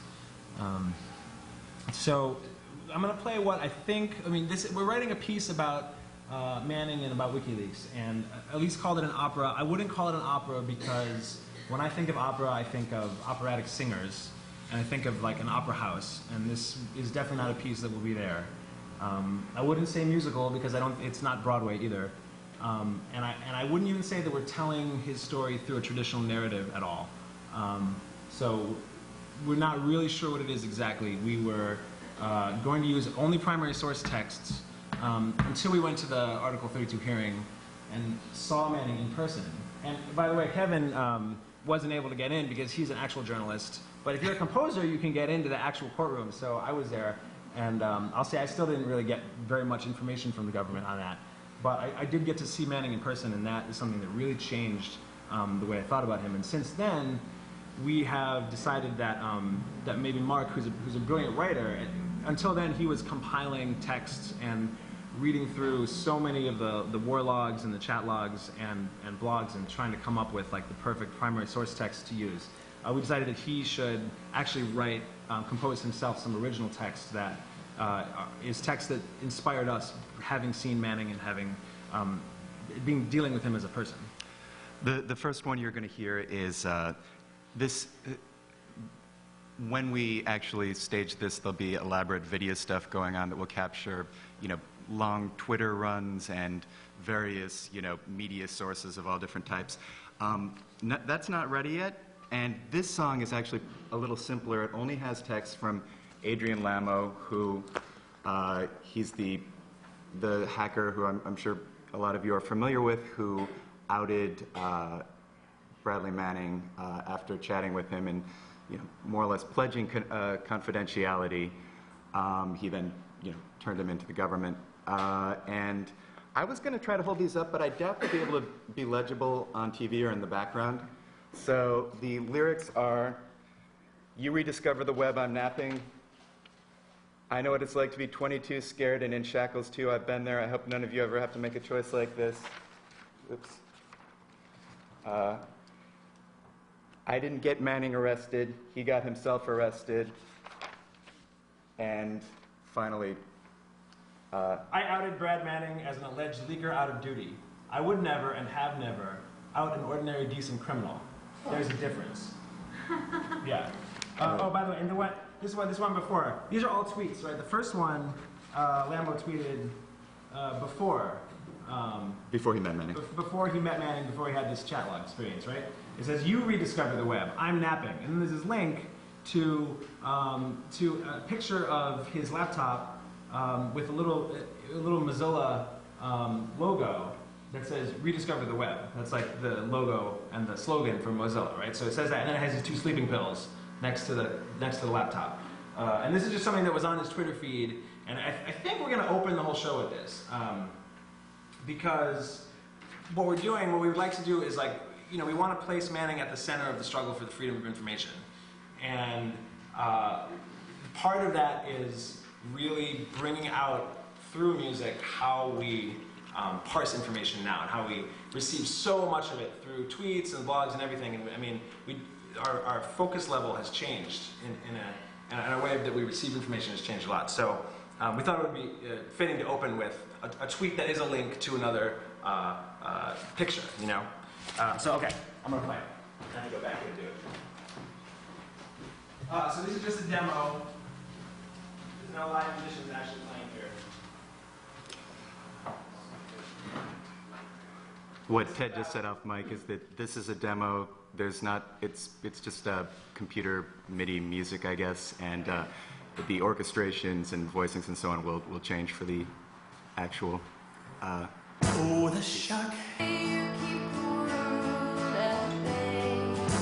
So I'm going to play what I think. I mean, we're writing a piece about Manning and about WikiLeaks, and at least called it an opera. I wouldn't call it an opera because when I think of opera, I think of operatic singers, and I think of like an opera house, and this is definitely not a piece that will be there. I wouldn't say musical because it's not Broadway either, and I wouldn't even say that we're telling his story through a traditional narrative at all. So we're not really sure what it is exactly. We were going to use only primary source texts until we went to the Article 32 hearing and saw Manning in person. And by the way, Kevin wasn't able to get in because he's an actual journalist. But if you're a composer, you can get into the actual courtroom. So I was there, and I'll say I still didn't really get very much information from the government on that. But I did get to see Manning in person, and that is something that really changed the way I thought about him. And since then, we have decided that that maybe Mark, who's a brilliant writer, until then he was compiling texts and reading through so many of the war logs and the chat logs and blogs and trying to come up with like the perfect primary source text to use. We decided that he should actually compose himself some original text that is text that inspired us, having seen Manning and having dealing with him as a person. The first one you're going to hear is when we actually stage this, there'll be elaborate video stuff going on that will capture, long Twitter runs and various, media sources of all different types. That's not ready yet, and this song is actually a little simpler. It only has text from Adrian Lamo, who he's the hacker who I'm sure a lot of you are familiar with, who outed Bradley Manning after chatting with him and more or less pledging confidentiality. He then turned him into the government. And I was going to try to hold these up, but I doubt they'll be able to be legible on TV or in the background. So the lyrics are, "You rediscover the web, I'm napping. I know what it's like to be 22, scared and in shackles too. I've been there. I hope none of you ever have to make a choice like this. Oops. I didn't get Manning arrested. He got himself arrested." And finally, I outed Brad Manning as an alleged leaker out of duty. I would never and have never out an ordinary decent criminal. There's a difference. Yeah. Oh, by the way, and this one before. These are all tweets, right? The first one, Lambo tweeted before. before he met Manning. Before he met Manning, before he had this chat log experience, right? It says, "You rediscover the web. I'm napping." And then there's this link to a picture of his laptop with a little Mozilla logo that says "Rediscover the web." That's like the logo and the slogan for Mozilla, right? So it says that, and then it has his 2 sleeping pills next to the laptop. And this is just something that was on his Twitter feed, and I think we're going to open the whole show with this, because what we would like to do is we want to place Manning at the center of the struggle for the freedom of information, and part of that is really bringing out through music how we parse information now, and how we receive so much of it through tweets and blogs and everything. And I mean, our focus level has changed in a way that we receive information has changed a lot. So we thought it would be fitting to open with a tweet that is a link to another picture, So okay, I'm gonna play it. Then I go back and do it. So this is just a demo. no live musicians actually playing here. What Ted just said off mic is that this is a demo. There's not, it's just computer MIDI music, I guess, and the orchestrations and voicings and so on will change for the actual. Oh, the shock.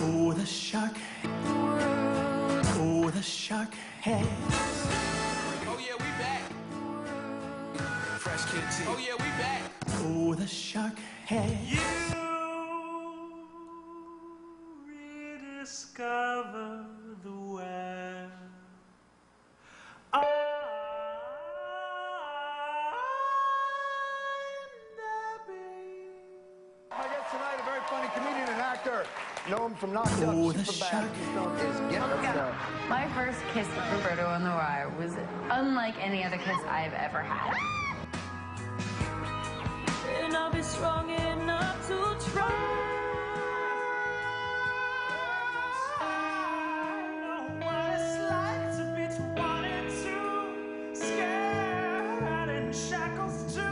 Oh, the shock. Oh, the shock. Hey. Oh yeah, we back. Fresh Kid T. Oh yeah, we back. Oh, the shock. Hey. You rediscover the web. I'm My guest tonight, a very funny comedian and actor. Know him from Knocked Up, Oh, the Superbad. shock. His film is Get. My first kiss with Roberto on the wire was unlike any other kiss I've ever had. and I'll be strong enough to try. Know what it's like to be 22, scared in shackles too.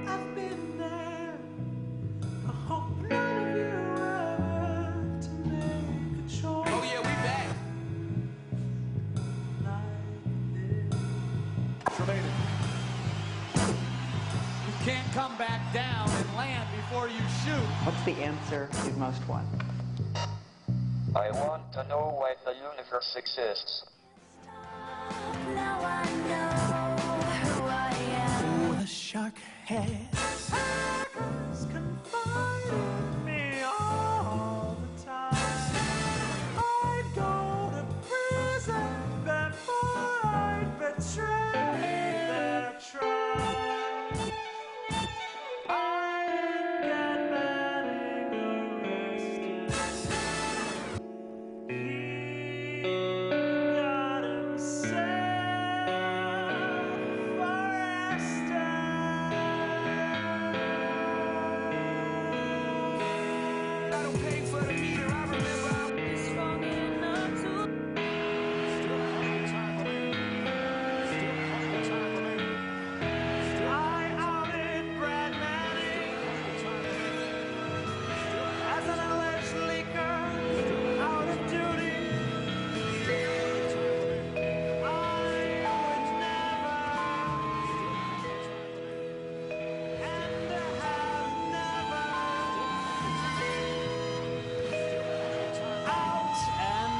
I've been there. I hope none of you ever have to make a choice. Oh yeah, we back. You can't come back down and land before you shoot. What's the answer you'd most want? I want to know why the universe exists. Now I know who I am. Oh, the shock. Hey. Hackers confide me all the time. I'd go to prison before I'd betray their tribe. I'd get Manning arrested. He got himself arrested. I don't pay for the meter. I remember I was strong enough to. I outed Brad Manning as an alleged leaker out of duty. I would never and have never out an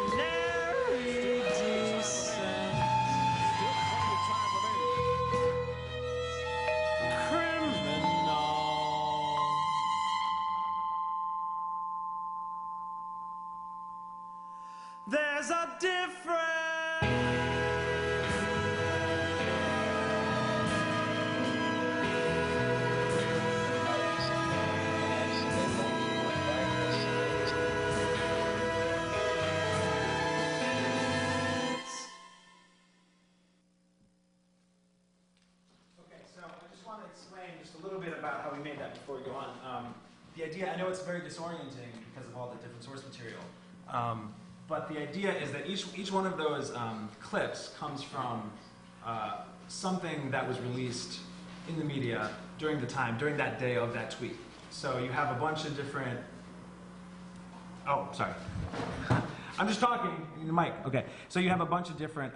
ordinary decent criminal. There's a difference. Okay, so I just want to explain just a little bit about how we made that before we go on. The idea, I know it's very disorienting because of all the different source material, but the idea is that each one of those clips comes from something that was released in the media during that day of that tweet. So you have a bunch of different, oh, sorry. I'm just talking in the mic. Okay, so you have a bunch of different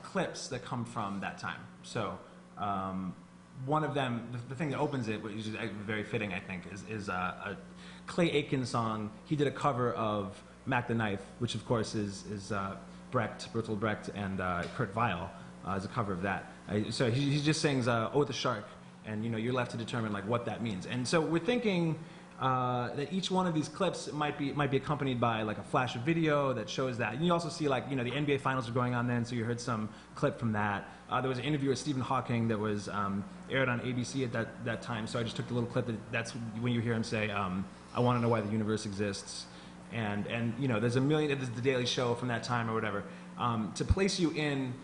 clips that come from that time. So one of them, the thing that opens it, which is very fitting, I think, is a Clay Aiken song. He did a cover of Mac the Knife, which of course is Bertolt Brecht and Kurt Weill as a cover of that. So he just sings "Oh the Shark," and you're left to determine like what that means. And so we're thinking that each one of these clips might be accompanied by like a flash of video that shows that. And you also see like the NBA finals are going on then, so you heard some clip from that. There was an interview with Stephen Hawking that was aired on ABC at that time. So I just took the little clip. That's when you hear him say, "I want to know why the universe exists." And there's there's the Daily Show from that time or whatever, to place you in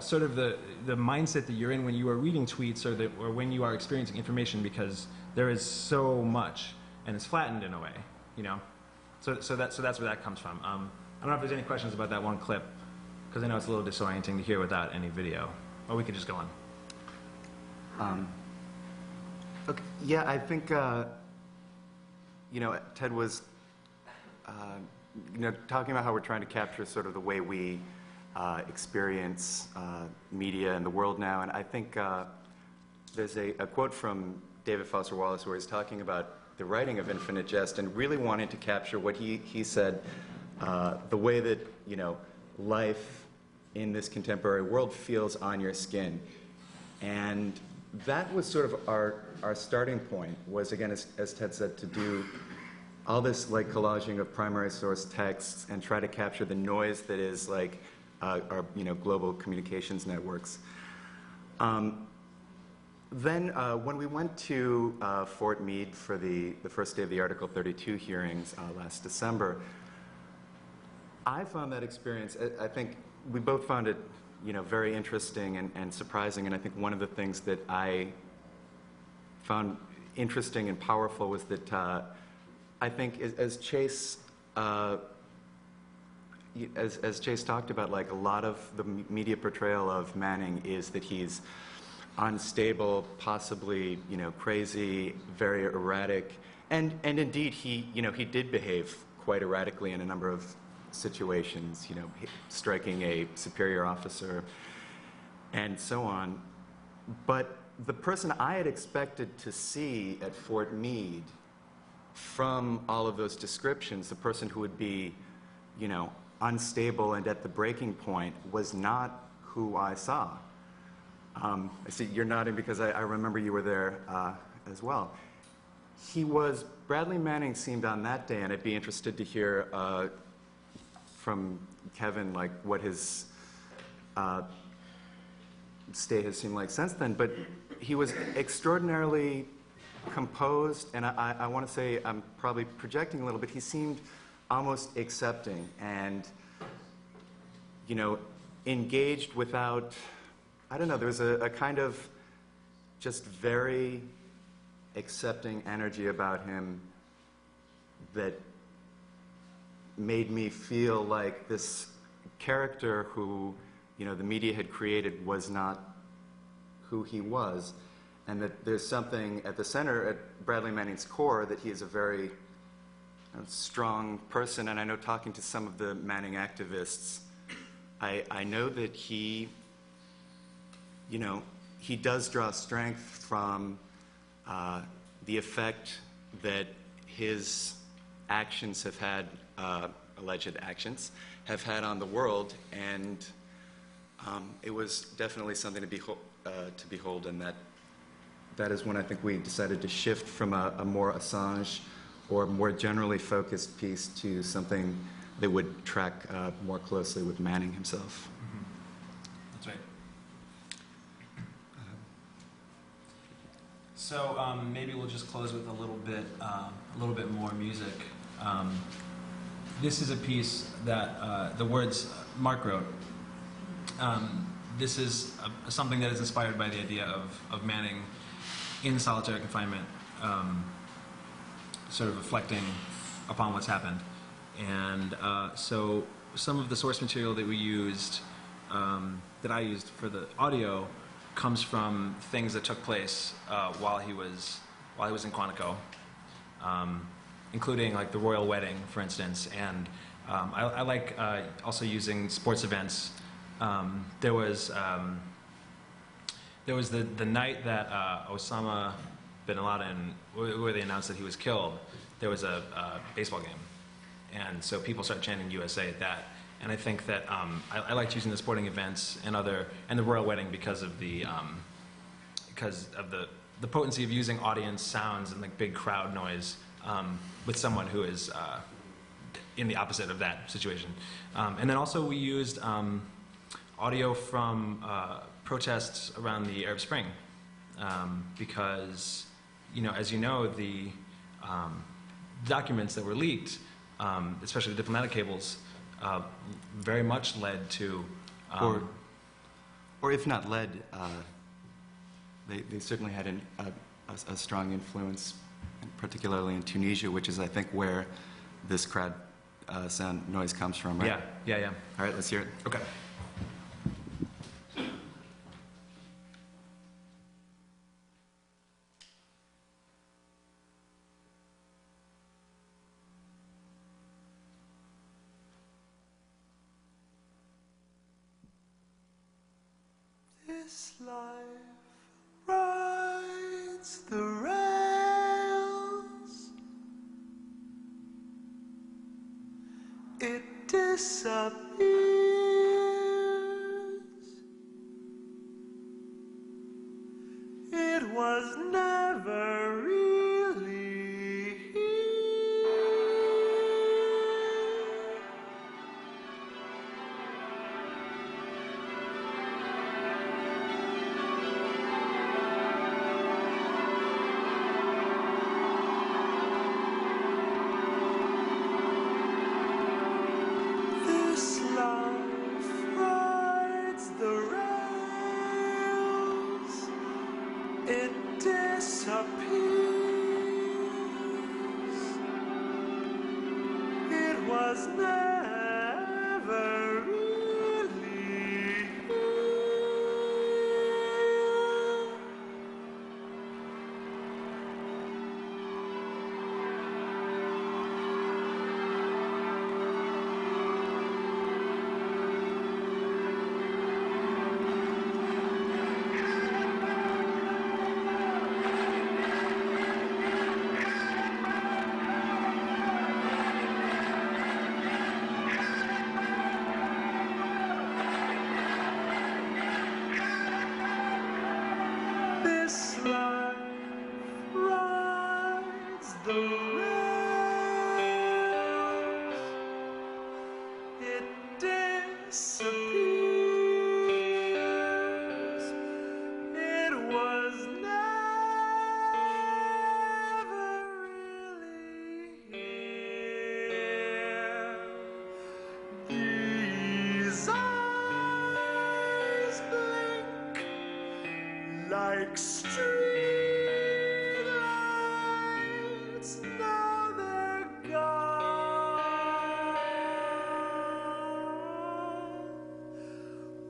sort of the mindset that you're in when you are reading tweets or when you are experiencing information, because there is so much and it's flattened in a way, So that's where that comes from. I don't know if there's any questions about that one clip. Because I know it's a little disorienting to hear without any video. Or we could just go on. Okay. Yeah, I think, Ted was, talking about how we're trying to capture sort of the way we experience media and the world now. And I think there's a quote from David Foster Wallace where he's talking about the writing of Infinite Jest and really wanting to capture what he said, the way that, life in this contemporary world feels on your skin. And that was sort of our starting point, was, again, as Ted said, to do all this like collaging of primary source texts and try to capture the noise that is like our global communications networks. Then when we went to Fort Meade for the first day of the Article 32 hearings last December, I found that experience, I think we both found it very interesting and surprising, and I think one of the things that I found interesting and powerful was that I think as Chase talked about, like a lot of the media portrayal of Manning is that he's unstable, possibly crazy, very erratic, and indeed he did behave quite erratically in a number of situations, striking a superior officer and so on. But the person I had expected to see at Fort Meade from all of those descriptions, the person who would be, unstable and at the breaking point, was not who I saw. I see you're nodding because I remember you were there as well. Bradley Manning seemed on that day, and I'd be interested to hear from Kevin, like what his stay has seemed like since then, but he was extraordinarily composed, and I want to say, I'm probably projecting a little bit, he seemed almost accepting and, engaged without, I don't know, there was a kind of just very accepting energy about him that made me feel like this character who, the media had created was not who he was, and that there's something at the center, at Bradley Manning's core, that he is a very strong person. And I know, talking to some of the Manning activists, I know that he does draw strength from the effect that his actions have had, alleged actions, have had on the world, and it was definitely something to behold, and that is when I think we decided to shift from a more Assange or more generally focused piece to something that would track more closely with Manning himself. Mm-hmm. That's right. So maybe we'll just close with a little bit more music. This is a piece that the words Mark wrote. This is something that is inspired by the idea of Manning in solitary confinement, sort of reflecting upon what's happened. And so some of the source material that we used, that I used for the audio, comes from things that took place while he was in Quantico, including like the royal wedding, for instance. And I like also using sports events. There was the night that Osama bin Laden, where they announced that he was killed, there was a baseball game. And so people started chanting USA at that. And I think that I liked using the sporting events and the royal wedding because of the potency of using audience sounds and like big crowd noise with someone who is in the opposite of that situation. And then also we used audio from protests around the Arab Spring, because, as you know, the documents that were leaked, especially the diplomatic cables, very much led to, or if not led, they certainly had a strong influence, particularly in Tunisia, which is, I think, where this crowd sound noise comes from, right? Yeah. All right, let's hear it. Okay. This life rides the rails. It disappears. It was never really here. This life rides the rails. It disappears. It was never really here. This life rides the rails. It disappears. It was never really here. These eyes blink like street lights. Now they're gone.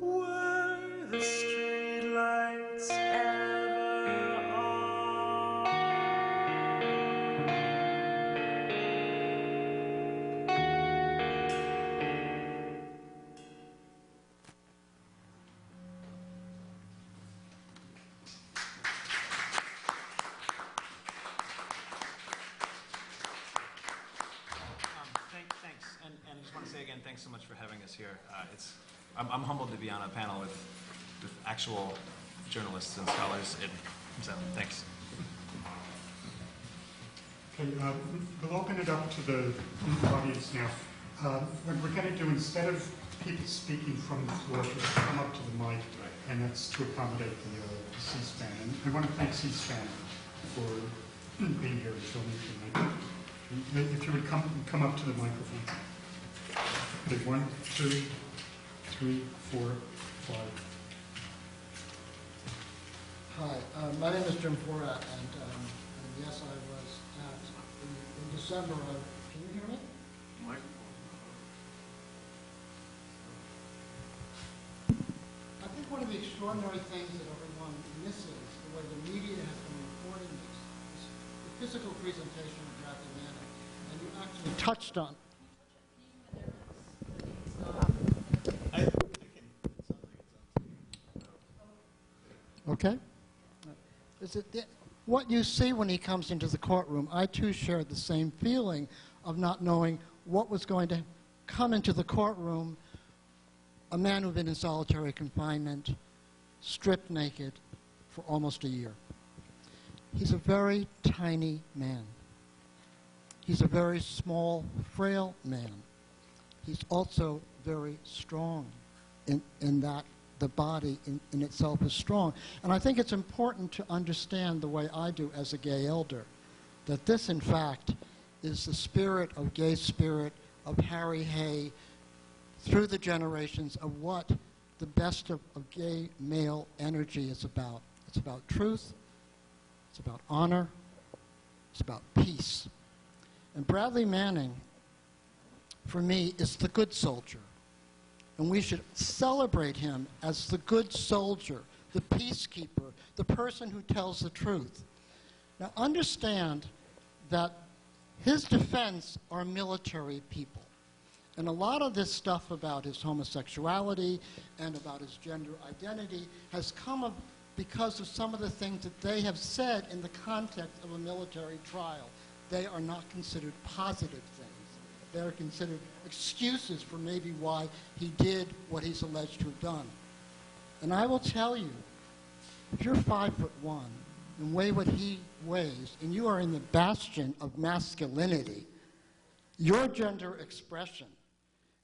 Were the street lights ever on? Thanks, and I just want to say again, thanks so much for having us here. I'm humbled to be on a panel with actual journalists and scholars. So thanks. Okay, we'll open it up to the audience now. What we're going to do, instead of people speaking from the floor, just come up to the mic, and that's to accommodate the C-SPAN. And I want to thank C-SPAN for being here and filming tonight. If you would come up to the microphone. Okay, 1, 2, 3, 4, 5. Hi, my name is Jim Forat, and yes, I was at, in December of, can you hear me? I think one of the extraordinary things that everyone misses, the way the media has been reporting this, is the physical presentation of Bradley Manning, and you actually touched on. Okay? Is it what you see when he comes into the courtroom? I too shared the same feeling of not knowing what was going to come into the courtroom. A man who'd been in solitary confinement, stripped naked for almost a year. He's a very tiny man. He's a very small, frail man. He's also very strong in that the body in itself is strong. And I think it's important to understand the way I do as a gay elder, that this, in fact, is the spirit of gay spirit of Harry Hay through the generations of what the best of gay male energy is about. It's about truth, it's about honor, it's about peace. And Bradley Manning, for me, is the good soldier. And we should celebrate him as the good soldier, the peacekeeper, the person who tells the truth. Now understand that his defense are military people. And a lot of this stuff about his homosexuality and about his gender identity has come up because of some of the things that they have said in the context of a military trial. They are not considered positive things. They are considered excuses for maybe why he did what he's alleged to have done. And I will tell you, if you're 5'1" and weigh what he weighs, and you are in the bastion of masculinity, your gender expression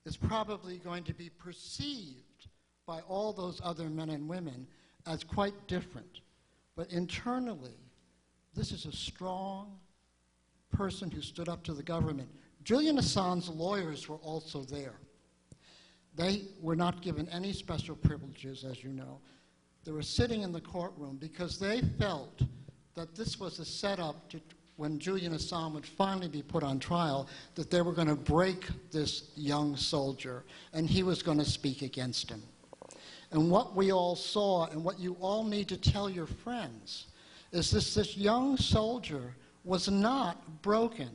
is probably going to be perceived by all those other men and women as quite different. But internally, this is a strong person who stood up to the government. Julian Assange's lawyers were also there. They were not given any special privileges, as you know. They were sitting in the courtroom because they felt that this was a setup to, when Julian Assange would finally be put on trial, that they were going to break this young soldier, and he was going to speak against him. And what we all saw, and what you all need to tell your friends, is this young soldier was not broken.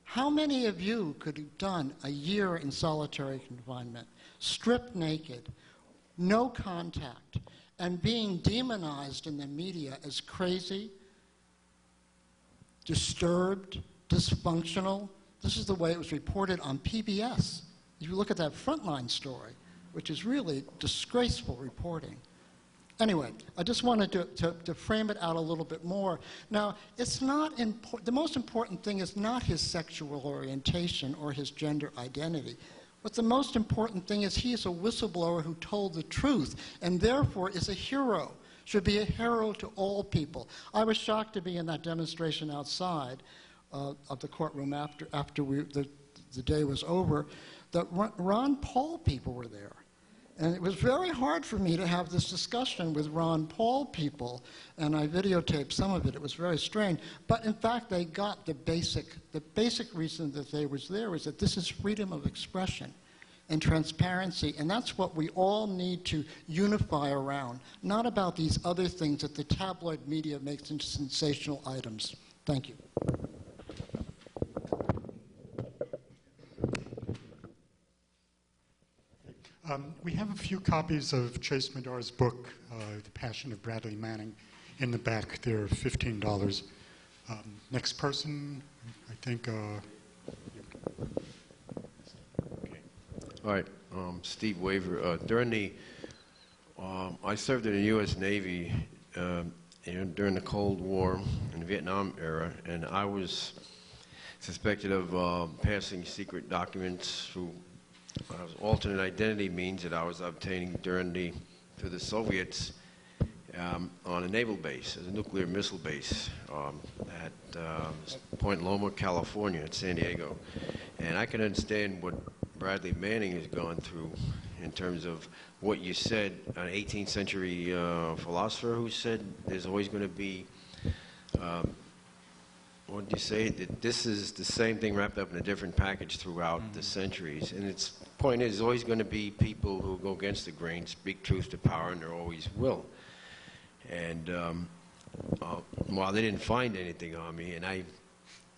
How many of you could have done a year in solitary confinement, stripped naked, no contact, and being demonized in the media as crazy, disturbed, dysfunctional? This is the way it was reported on PBS. If you look at that Frontline story, which is really disgraceful reporting. Anyway, I just wanted to frame it out a little bit more. Now, it's not the most important thing is not his sexual orientation or his gender identity. But the most important thing is he is a whistleblower who told the truth, and therefore is a hero, should be a hero to all people. I was shocked to be in that demonstration outside of the courtroom after the day was over, that Ron Paul people were there. And it was very hard for me to have this discussion with Ron Paul people, and I videotaped some of it. It was very strange. But in fact, they got the basic reason that they was there is that this is freedom of expression and transparency, and that's what we all need to unify around, not about these other things that the tabloid media makes into sensational items. Thank you. We have a few copies of Chase Madar's book, The Passion of Bradley Manning, in the back. They're $15. Next person, I think. Okay. All right, Steve Waver. I served in the U.S. Navy during the Cold War and the Vietnam era, and I was suspected of passing secret documents through alternate identity means that I was obtaining through the Soviets on a naval base, as a nuclear missile base at Point Loma, California, at San Diego. And I can understand what Bradley Manning has gone through in terms of what you said, an 18th century philosopher who said there's always going to be what did you say? That this is the same thing wrapped up in a different package throughout the centuries. And its point is, there's always going to be people who go against the grain, speak truth to power, and there always will. And while they didn't find anything on me, and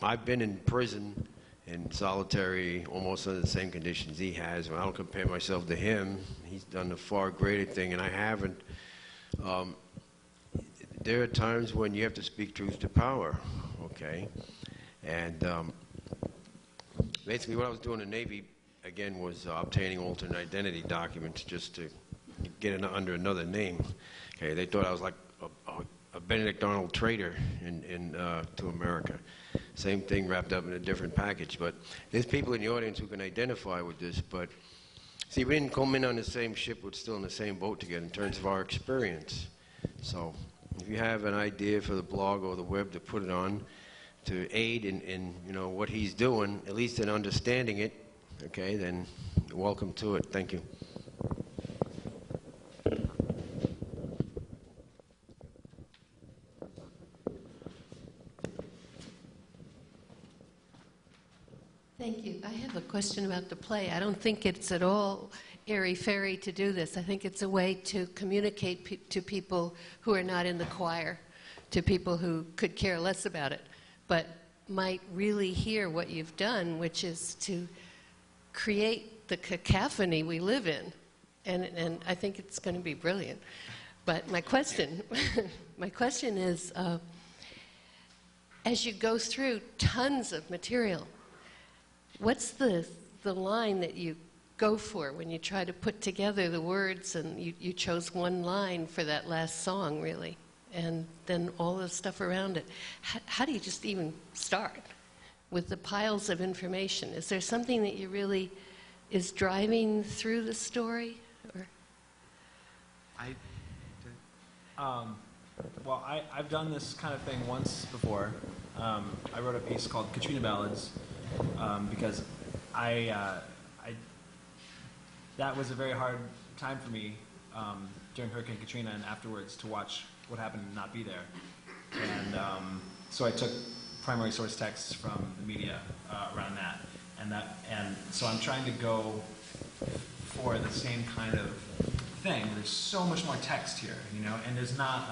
I've been in prison in solitary almost under the same conditions he has. When I don't compare myself to him, he's done a far greater thing, and I haven't. There are times when you have to speak truth to power. Okay, and basically what I was doing in the Navy, again, was obtaining alternate identity documents just to get under another name. Okay, they thought I was like a Benedict Arnold traitor to America. Same thing wrapped up in a different package. But there's people in the audience who can identify with this. But see, we didn't come in on the same ship, we're still in the same boat together in terms of our experience. So if you have an idea for the blog or the web to put it on, to aid in what he's doing, at least in understanding it, okay, then welcome to it. Thank you. Thank you. I have a question about the play. I don't think it's at all airy-fairy to do this. I think it's a way to communicate to people who are not in the choir, to people who could care less about it, but might really hear what you've done, which is to create the cacophony we live in. And I think it's going to be brilliant. But my question, my question is, as you go through tons of material, what's the line that you go for when you try to put together the words, and you chose one line for that last song, really, and then all the stuff around it? How do you just even start with the piles of information? Is there something that you really is driving through the story? Or? Well, I've done this kind of thing once before. I wrote a piece called Katrina Ballads because that was a very hard time for me during Hurricane Katrina and afterwards to watch what happened and not be there. And so I took primary source texts from the media around that. And so I'm trying to go for the same kind of thing. There's so much more text here, you know, and there's not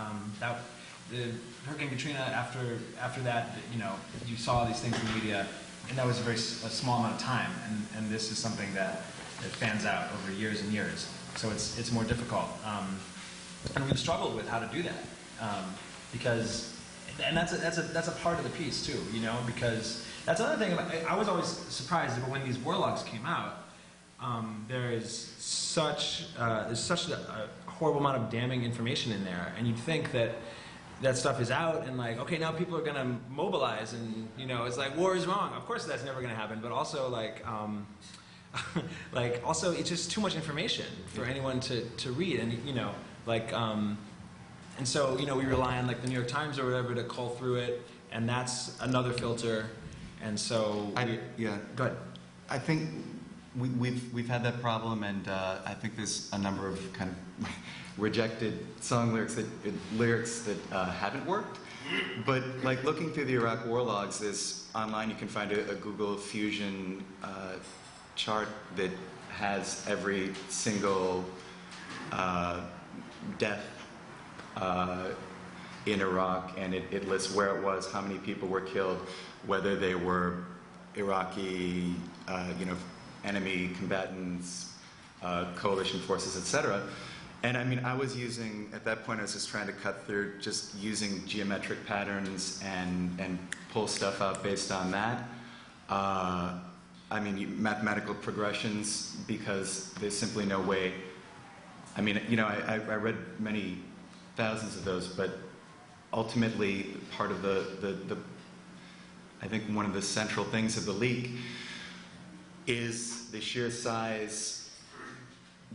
the Hurricane Katrina after that, you know, you saw these things in the media, and that was a small amount of time, and this is something that fans out over years and years. So it's more difficult, and we've struggled with how to do that because, and that's a part of the piece too, you know, because that's another thing. I was always surprised that when these warlogs came out, there's such a horrible amount of damning information in there, and you'd think that that stuff is out and like, okay, now people are going to mobilize, and you know, it's like war is wrong. Of course, that's never going to happen, but also like, also it's just too much information for anyone to read, and you know, like, and so you know, we rely on like the New York Times or whatever to cull through it, and that's another filter, and so yeah. Go ahead. I think we've had that problem, and I think there's a number of kind of rejected song lyrics that haven't worked. But like looking through the Iraq war logs, there's online you can find a Google Fusion chart that has every single death in Iraq, and it lists where it was, how many people were killed, whether they were Iraqi, you know, enemy combatants, coalition forces, etc. And I mean, I was using, at that point, I was just trying to cut through, just using geometric patterns and pull stuff out based on that. I mean, mathematical progressions, because there's simply no way. I mean, you know, I read many thousands of those, but ultimately, part of I think one of the central things of the leak is the sheer size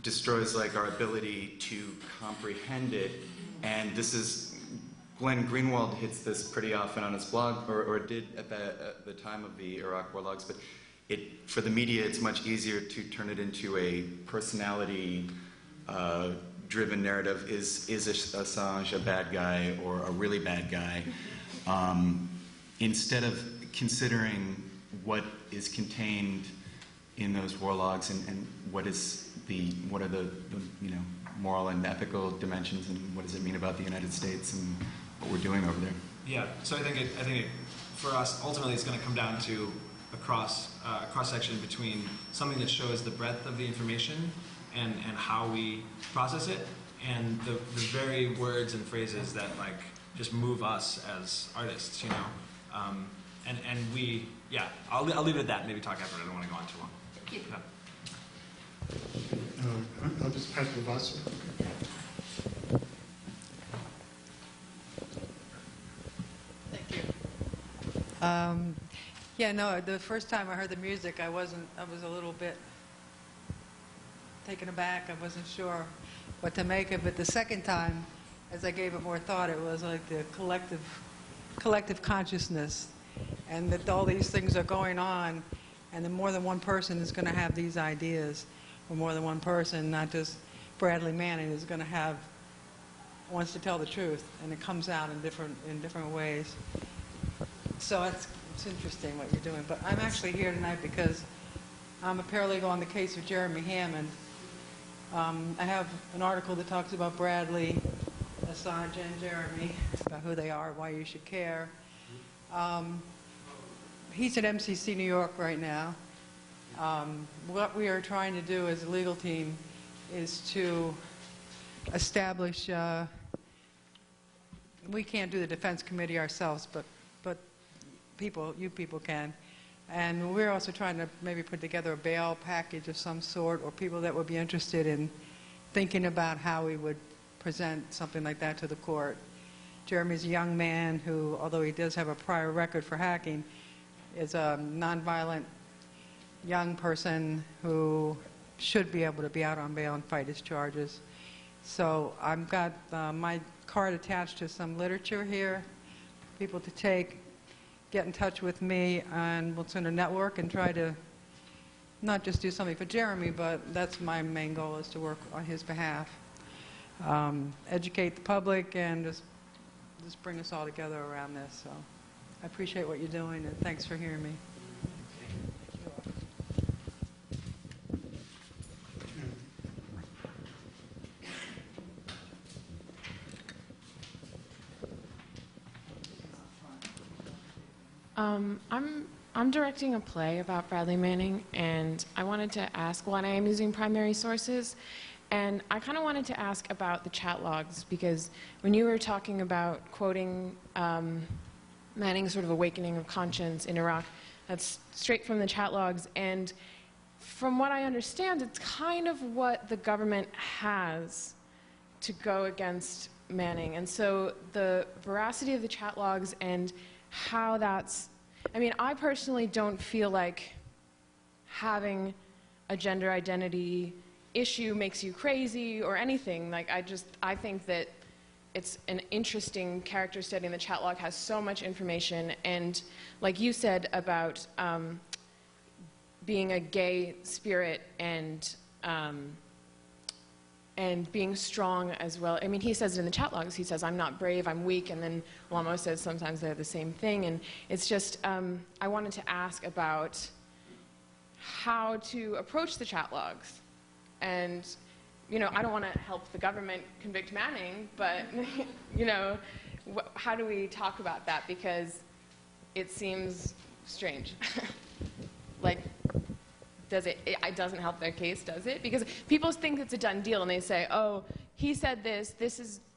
destroys like our ability to comprehend it. And this is, Glenn Greenwald hits this pretty often on his blog, or did at the time of the Iraq war logs, but for the media it's much easier to turn it into a personality driven narrative. Is Assange a bad guy or a really bad guy? Instead of considering what is contained in those war logs and what are the you know, moral and ethical dimensions, and what does it mean about the United States and what we're doing over there. Yeah, so I think for us ultimately it's going to come down to a cross section between something that shows the breadth of the information and how we process it, and the very words and phrases that like just move us as artists, you know. And we, yeah, I'll leave it at that. Maybe talk after. I don't want to go on too long. Thank you. Yeah. I'll just pass the bus. Thank you. Yeah, no, the first time I heard the music, I was a little bit taken aback. I wasn't sure what to make of it. The second time, as I gave it more thought, it was like the collective consciousness, and that all these things are going on, and then more than one person is going to have these ideas, or more than one person, not just Bradley Manning, is going to wants to tell the truth, and it comes out in different ways. So it's interesting what you're doing. But I'm actually here tonight because I'm a paralegal on the case of Jeremy Hammond. I have an article that talks about Bradley, Assange, and Jeremy, about who they are, why you should care. He's at MCC New York right now. What we are trying to do as a legal team is to establish, we can't do the defense committee ourselves, but you people can. And we're also trying to maybe put together a bail package of some sort, or people that would be interested in thinking about how we would present something like that to the court. Jeremy's a young man who, although he does have a prior record for hacking, is a nonviolent young person who should be able to be out on bail and fight his charges. So I've got my card attached to some literature here, people to take, get in touch with me, and we'll send a network and try to not just do something for Jeremy, but that's my main goal, is to work on his behalf. Educate the public and just bring us all together around this. So I appreciate what you're doing, and thanks for hearing me. I'm directing a play about Bradley Manning, and I wanted to ask, well, and I am using primary sources, and I kind of wanted to ask about the chat logs, because when you were talking about quoting Manning's sort of awakening of conscience in Iraq, that's straight from the chat logs, and from what I understand, it's kind of what the government has to go against Manning. And so the veracity of the chat logs and how that's, I mean, I personally don't feel like having a gender identity issue makes you crazy or anything. Like, I think that it's an interesting character study, and the chat log has so much information. And like you said about being a gay spirit and being strong as well. I mean, he says it in the chat logs. He says, I'm not brave, I'm weak, and then Lamo says sometimes they're the same thing. And it's just, I wanted to ask about how to approach the chat logs. And, you know, I don't want to help the government convict Manning, but, you know, how do we talk about that? Because it seems strange. Like, it doesn't help their case, does it? Because people think it's a done deal, and they say, oh, he said this,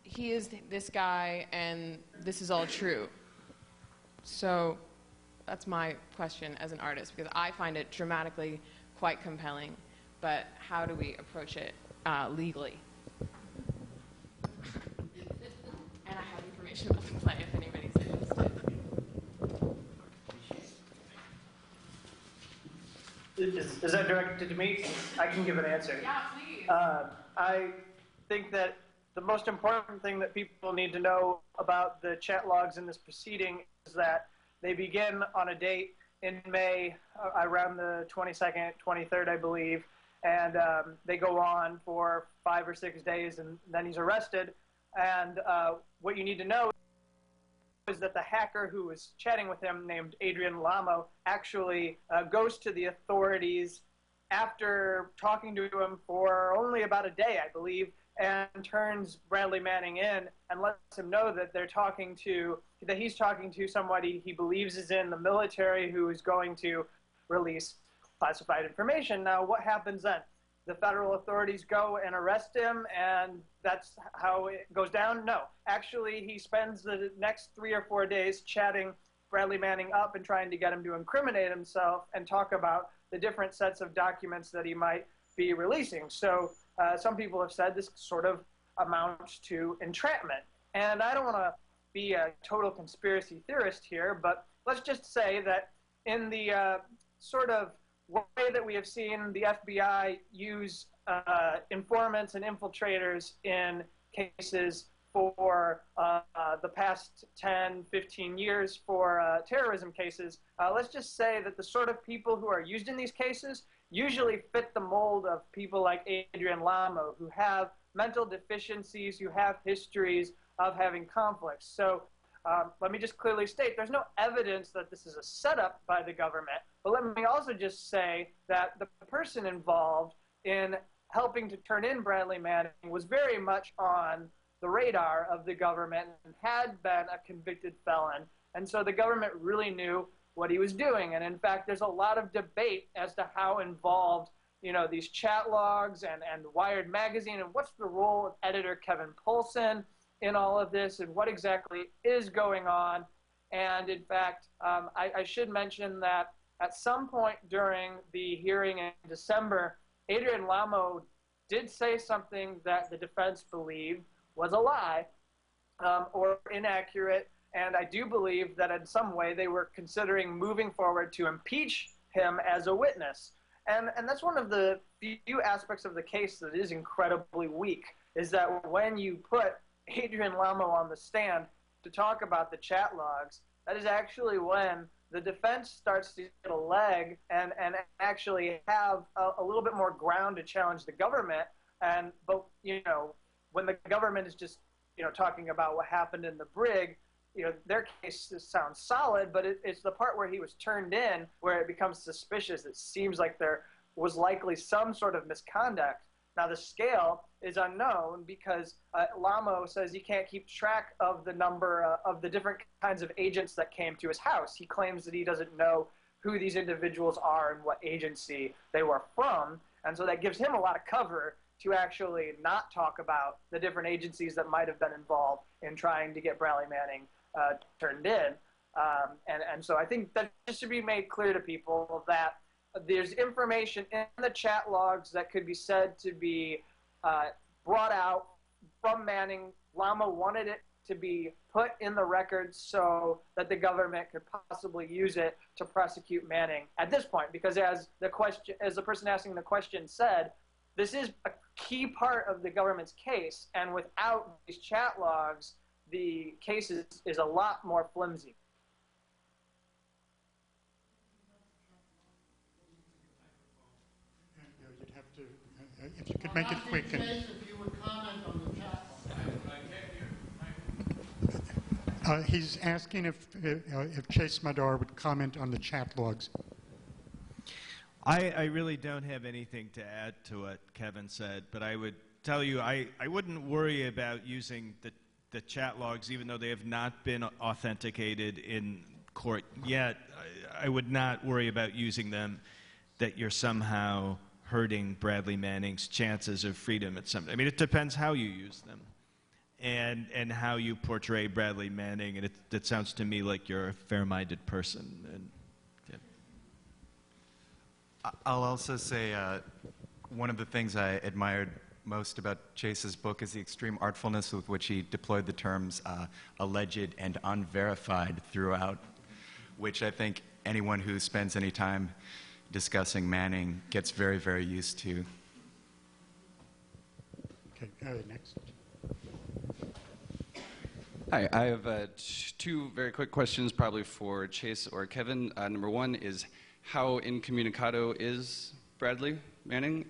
he is this guy, and this is all true. So that's my question as an artist, because I find it dramatically quite compelling, but how do we approach it legally? And I have information about the play if anybody's interested. Is that directed to me? I can give an answer. Yeah, please. I think that the most important thing that people need to know about the chat logs in this proceeding is that they begin on a date in May, around the 22nd, 23rd, I believe, and they go on for 5 or 6 days, and then he's arrested. And what you need to know is that the hacker who was chatting with him, named Adrian Lamo, actually goes to the authorities after talking to him for only about a day, I believe, and turns Bradley Manning in and lets him know that he's talking to somebody he believes is in the military who is going to release classified information. Now, what happens then? The federal authorities go and arrest him, and that's how it goes down? No. Actually, he spends the next 3 or 4 days chatting Bradley Manning up and trying to get him to incriminate himself and talk about the different sets of documents that he might be releasing. So some people have said this sort of amounts to entrapment. And I don't want to be a total conspiracy theorist here, but let's just say that in the sort of way that we have seen the FBI use informants and infiltrators in cases for the past 10, 15 years for terrorism cases, let's just say that the sort of people who are used in these cases usually fit the mold of people like Adrian Lamo, who have mental deficiencies, who have histories of having conflicts. So let me just clearly state, there's no evidence that this is a setup by the government, but let me also just say that the person involved in helping to turn in Bradley Manning was very much on the radar of the government and had been a convicted felon. And so the government really knew what he was doing. And in fact, there's a lot of debate as to how involved, you know, these chat logs and Wired magazine, and what's the role of editor Kevin Poulsen in all of this, and what exactly is going on. And in fact, I should mention that at some point during the hearing in December, Adrian Lamo did say something that the defense believed was a lie or inaccurate. And I do believe that in some way they were considering moving forward to impeach him as a witness. And that's one of the few aspects of the case that is incredibly weak, is that when you put Adrian Lamo on the stand to talk about the chat logs, that is actually when the defense starts to get a leg and actually have a little bit more ground to challenge the government. But, you know, when the government is just, you know, talking about what happened in the brig, you know, their case sounds solid, but it's the part where he was turned in where it becomes suspicious. It seems like there was likely some sort of misconduct. Now, the scale is unknown because Lamo says he can't keep track of the number of the different kinds of agents that came to his house. He claims that he doesn't know who these individuals are and what agency they were from. And so that gives him a lot of cover to actually not talk about the different agencies that might have been involved in trying to get Bradley Manning turned in. And so I think that just should be made clear to people that there's information in the chat logs that could be said to be brought out from Manning. Lamo wanted it to be put in the record so that the government could possibly use it to prosecute Manning at this point, because as the person asking the question said, this is a key part of the government's case, and without these chat logs, the case is a lot more flimsy. You'd have to, if you could make it quick. If you would comment on the chat log. He's asking if Chase Madar would comment on the chat logs. I really don't have anything to add to what Kevin said, but I would tell you I wouldn't worry about using the chat logs, even though they have not been authenticated in court yet. I would not worry about using them, that you're somehow hurting Bradley Manning's chances of freedom at some. I mean, it depends how you use them and how you portray Bradley Manning, and it sounds to me like you're a fair-minded person. And I'll also say one of the things I admired most about Chase's book is the extreme artfulness with which he deployed the terms alleged and unverified throughout, which I think anyone who spends any time discussing Manning gets very, very used to. Okay, next. Hi, I have two very quick questions, probably for Chase or Kevin. Number one is, how incommunicado is Bradley Manning?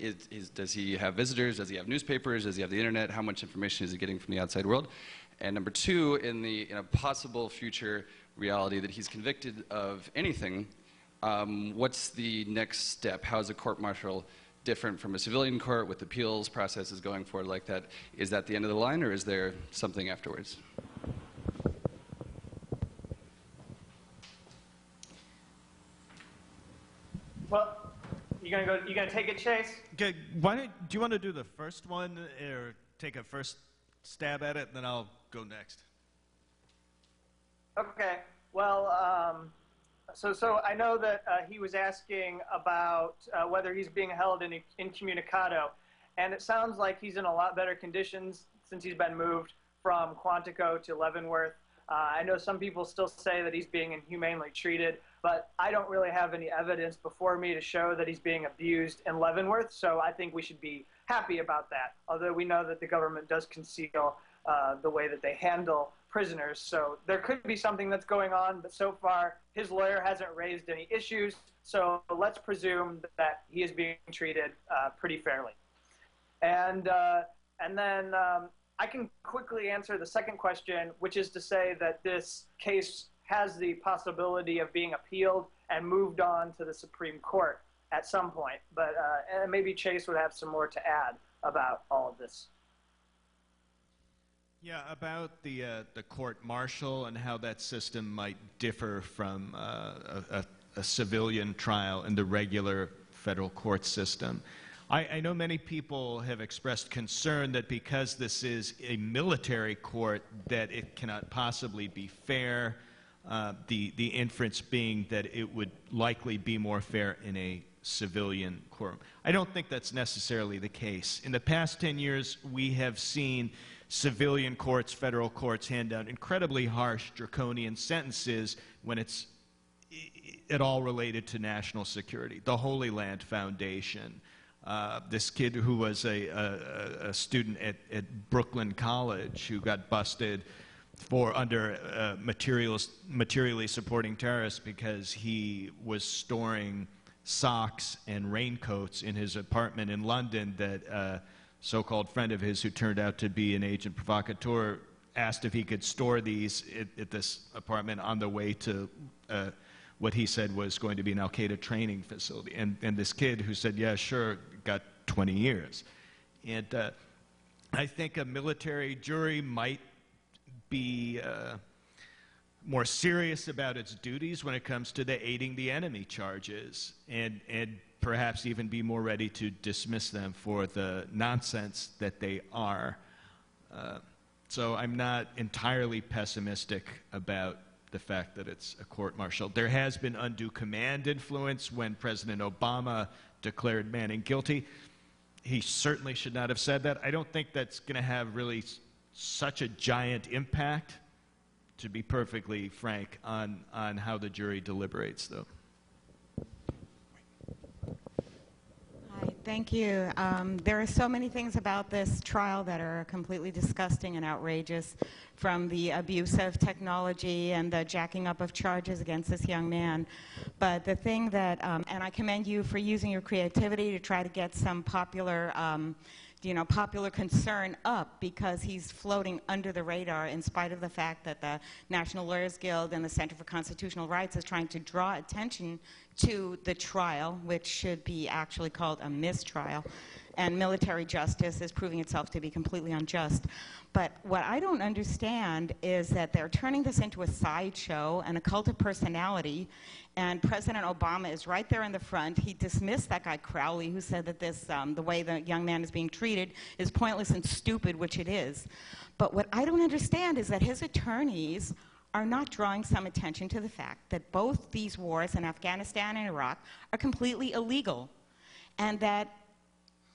Does he have visitors? Does he have newspapers? Does he have the internet? How much information is he getting from the outside world? And number two, in a possible future reality that he's convicted of anything, what's the next step? How is a court-martial different from a civilian court with appeals processes going forward like that? Is that the end of the line, or is there something afterwards? Well, you gonna take it, Chase? Okay, do you want to do the first one, or take a first stab at it, and then I'll go next? Okay. Well, so I know that he was asking about whether he's being held incommunicado, and it sounds like he's in a lot better conditions since he's been moved from Quantico to Leavenworth. I know some people still say that he's being inhumanely treated, but I don't really have any evidence before me to show that he's being abused in Leavenworth, so I think we should be happy about that, although we know that the government does conceal the way that they handle prisoners. So there could be something that's going on, but so far his lawyer hasn't raised any issues, so let's presume that he is being treated pretty fairly. And then I can quickly answer the second question, which is to say that this case has the possibility of being appealed and moved on to the Supreme Court at some point. But and maybe Chase would have some more to add about all of this. Yeah, about the court-martial and how that system might differ from a civilian trial in the regular federal court system. I know many people have expressed concern that because this is a military court that it cannot possibly be fair, the inference being that it would likely be more fair in a civilian court. I don't think that's necessarily the case. In the past 10 years, we have seen civilian courts, federal courts hand down incredibly harsh, draconian sentences when it's at all related to national security. The Holy Land Foundation, this kid who was a student at Brooklyn College who got busted for under materially supporting terrorists because he was storing socks and raincoats in his apartment in London that so-called friend of his who turned out to be an agent provocateur asked if he could store these at this apartment on the way to what he said was going to be an Al-Qaeda training facility. And this kid who said, yeah, sure, got 20 years. And I think a military jury might be more serious about its duties when it comes to the aiding the enemy charges and perhaps even be more ready to dismiss them for the nonsense that they are. So I'm not entirely pessimistic about the fact that it's a court-martial. There has been undue command influence when President Obama declared Manning guilty. He certainly should not have said that. I don't think that's going to have really such a giant impact, to be perfectly frank, on how the jury deliberates, though. Thank you. There are so many things about this trial that are completely disgusting and outrageous, from the abuse of technology and the jacking up of charges against this young man. But the thing that, and I commend you for using your creativity to try to get some popular popular concern up, because he's floating under the radar in spite of the fact that the National Lawyers Guild and the Center for Constitutional Rights is trying to draw attention to the trial, which should be actually called a mistrial, and military justice is proving itself to be completely unjust. But what I don't understand is that they're turning this into a sideshow and a cult of personality, and President Obama is right there in the front. He dismissed that guy Crowley, who said that this, the way the young man is being treated is pointless and stupid, which it is. But what I don't understand is that his attorneys are not drawing some attention to the fact that both these wars in Afghanistan and Iraq are completely illegal, and that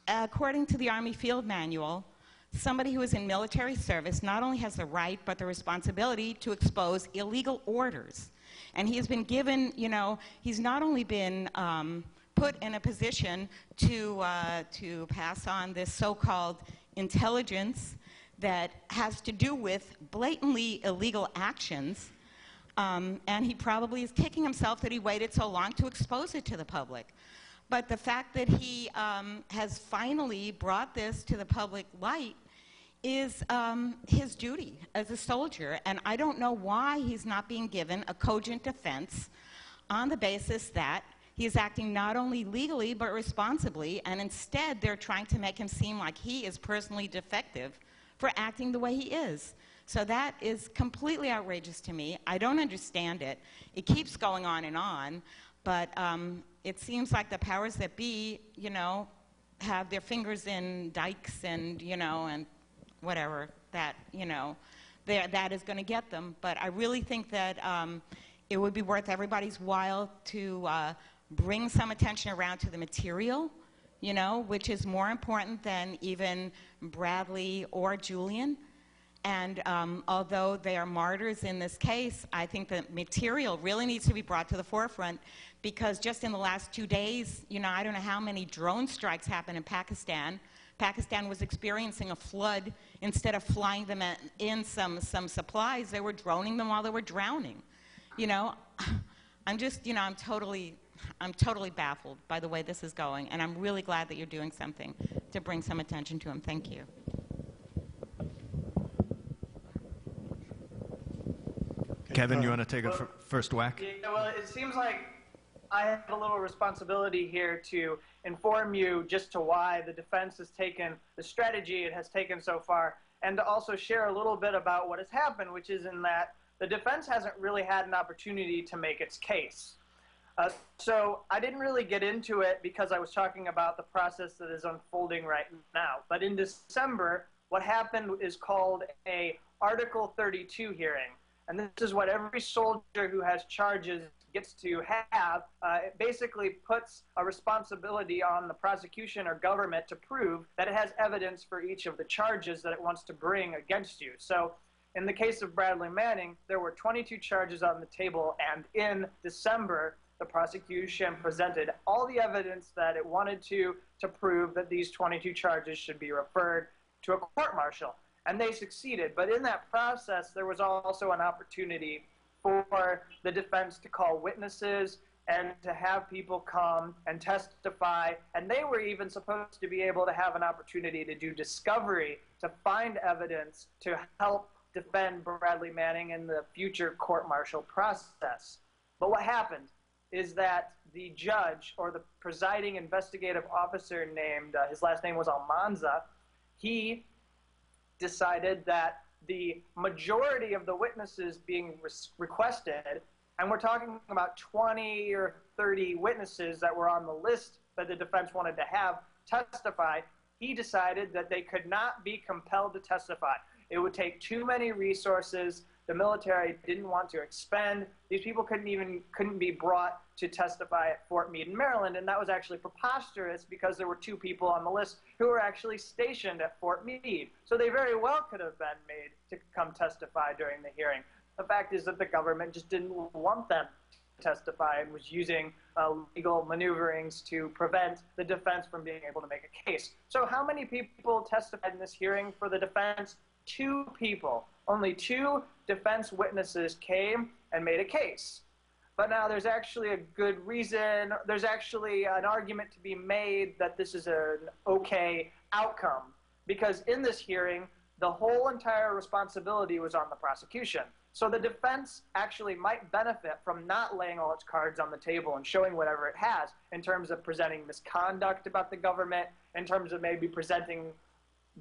according to the Army Field Manual, somebody who is in military service not only has the right but the responsibility to expose illegal orders. And he has been given, he's not only been put in a position to pass on this so-called intelligence that has to do with blatantly illegal actions, and he probably is kicking himself that he waited so long to expose it to the public. But the fact that he has finally brought this to the public light is his duty as a soldier, and I don't know why he's not being given a cogent defense on the basis that he is acting not only legally but responsibly, and instead they're trying to make him seem like he is personally defective for acting the way he is. So that is completely outrageous to me. I don't understand it. It keeps going on, but it seems like the powers that be, have their fingers in dikes and, and whatever, that, that is going to get them. But I really think that it would be worth everybody's while to bring some attention around to the material, which is more important than even Bradley or Julian. And although they are martyrs in this case, I think the material really needs to be brought to the forefront, because just in the last 2 days, I don't know how many drone strikes happened in Pakistan. Pakistan was experiencing a flood. Instead of flying them in some supplies, they were droning them while they were drowning. I'm just, I'm totally baffled by the way this is going, and I'm really glad that you're doing something to bring some attention to him. Thank you. Kevin, you want to take a first whack? Yeah, well, it seems like I have a little responsibility here to inform you just to why the defense has taken the strategy it has taken so far. and to also share a little bit about what has happened, which is in that the defense hasn't really had an opportunity to make its case. So I didn't really get into it because I was talking about the process that is unfolding right now. But in December, what happened is called a Article 32 hearing. And this is what every soldier who has charges gets to have. It basically puts a responsibility on the prosecution or government to prove that it has evidence for each of the charges that it wants to bring against you. So in the case of Bradley Manning, there were 22 charges on the table, and in December, the prosecution presented all the evidence that it wanted to prove that these 22 charges should be referred to a court-martial. And they succeeded. But in that process, there was also an opportunity for the defense to call witnesses and to have people come and testify. And they were even supposed to be able to have an opportunity to do discovery, to find evidence to help defend Bradley Manning in the future court-martial process. But what happened is that the judge, or the presiding investigative officer named, his last name was Almanza, he decided that the majority of the witnesses being requested, and we're talking about 20 or 30 witnesses that were on the list that the defense wanted to have testify, he decided that they could not be compelled to testify. It would take too many resources. The military didn't want to expend. These people couldn't be brought to testify at Fort Meade in Maryland, and that was actually preposterous because there were 2 people on the list who were actually stationed at Fort Meade. So they very well could have been made to come testify during the hearing. The fact is that the government just didn't want them to testify and was using legal maneuverings to prevent the defense from being able to make a case. So how many people testified in this hearing for the defense? 2 people. Only 2 defense witnesses came and made a case. But now there's actually a good reason, there's actually an argument to be made that this is an okay outcome. Because in this hearing, the whole entire responsibility was on the prosecution. So the defense actually might benefit from not laying all its cards on the table and showing whatever it has in terms of presenting misconduct about the government, in terms of maybe presenting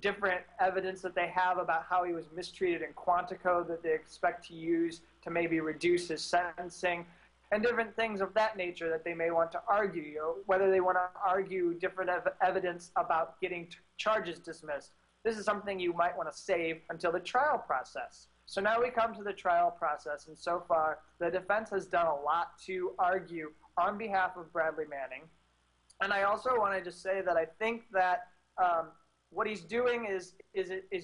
different evidence that they have about how he was mistreated in Quantico that they expect to use to maybe reduce his sentencing, and different things of that nature that they may want to argue. You know, whether they want to argue different evidence about getting charges dismissed. This is something you might want to save until the trial process. So now we come to the trial process, and so far the defense has done a lot to argue on behalf of Bradley Manning. And I also wanted to say that I think that what he's doing is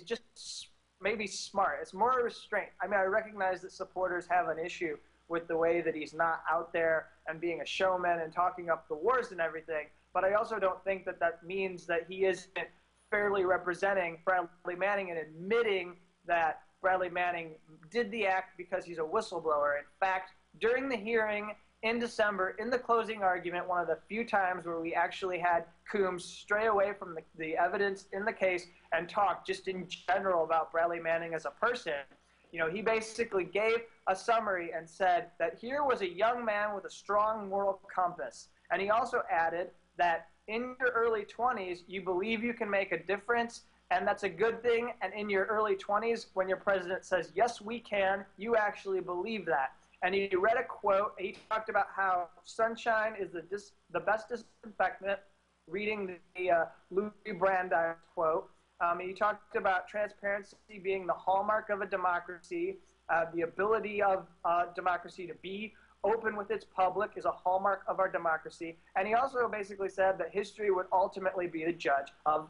just maybe smart. It's more restraint. I mean, I recognize that supporters have an issue with the way that he's not out there and being a showman and talking up the wars and everything, but I also don't think that that means that he isn't fairly representing Bradley Manning and admitting that Bradley Manning did the act because he's a whistleblower. In fact, during the hearing in December, in the closing argument, one of the few times where we actually had Coombs stray away from the evidence in the case and talk just in general about Bradley Manning as a person, you know, he basically gave a summary and said that here was a young man with a strong moral compass. And he also added that in your early 20s, you believe you can make a difference, and that's a good thing. And in your early 20s, when your president says, yes, we can, you actually believe that. And he read a quote. He talked about how sunshine is the best disinfectant, reading the Louis Brandeis quote. He talked about transparency being the hallmark of a democracy. The ability of democracy to be open with its public is a hallmark of our democracy. And he also basically said that history would ultimately be the judge of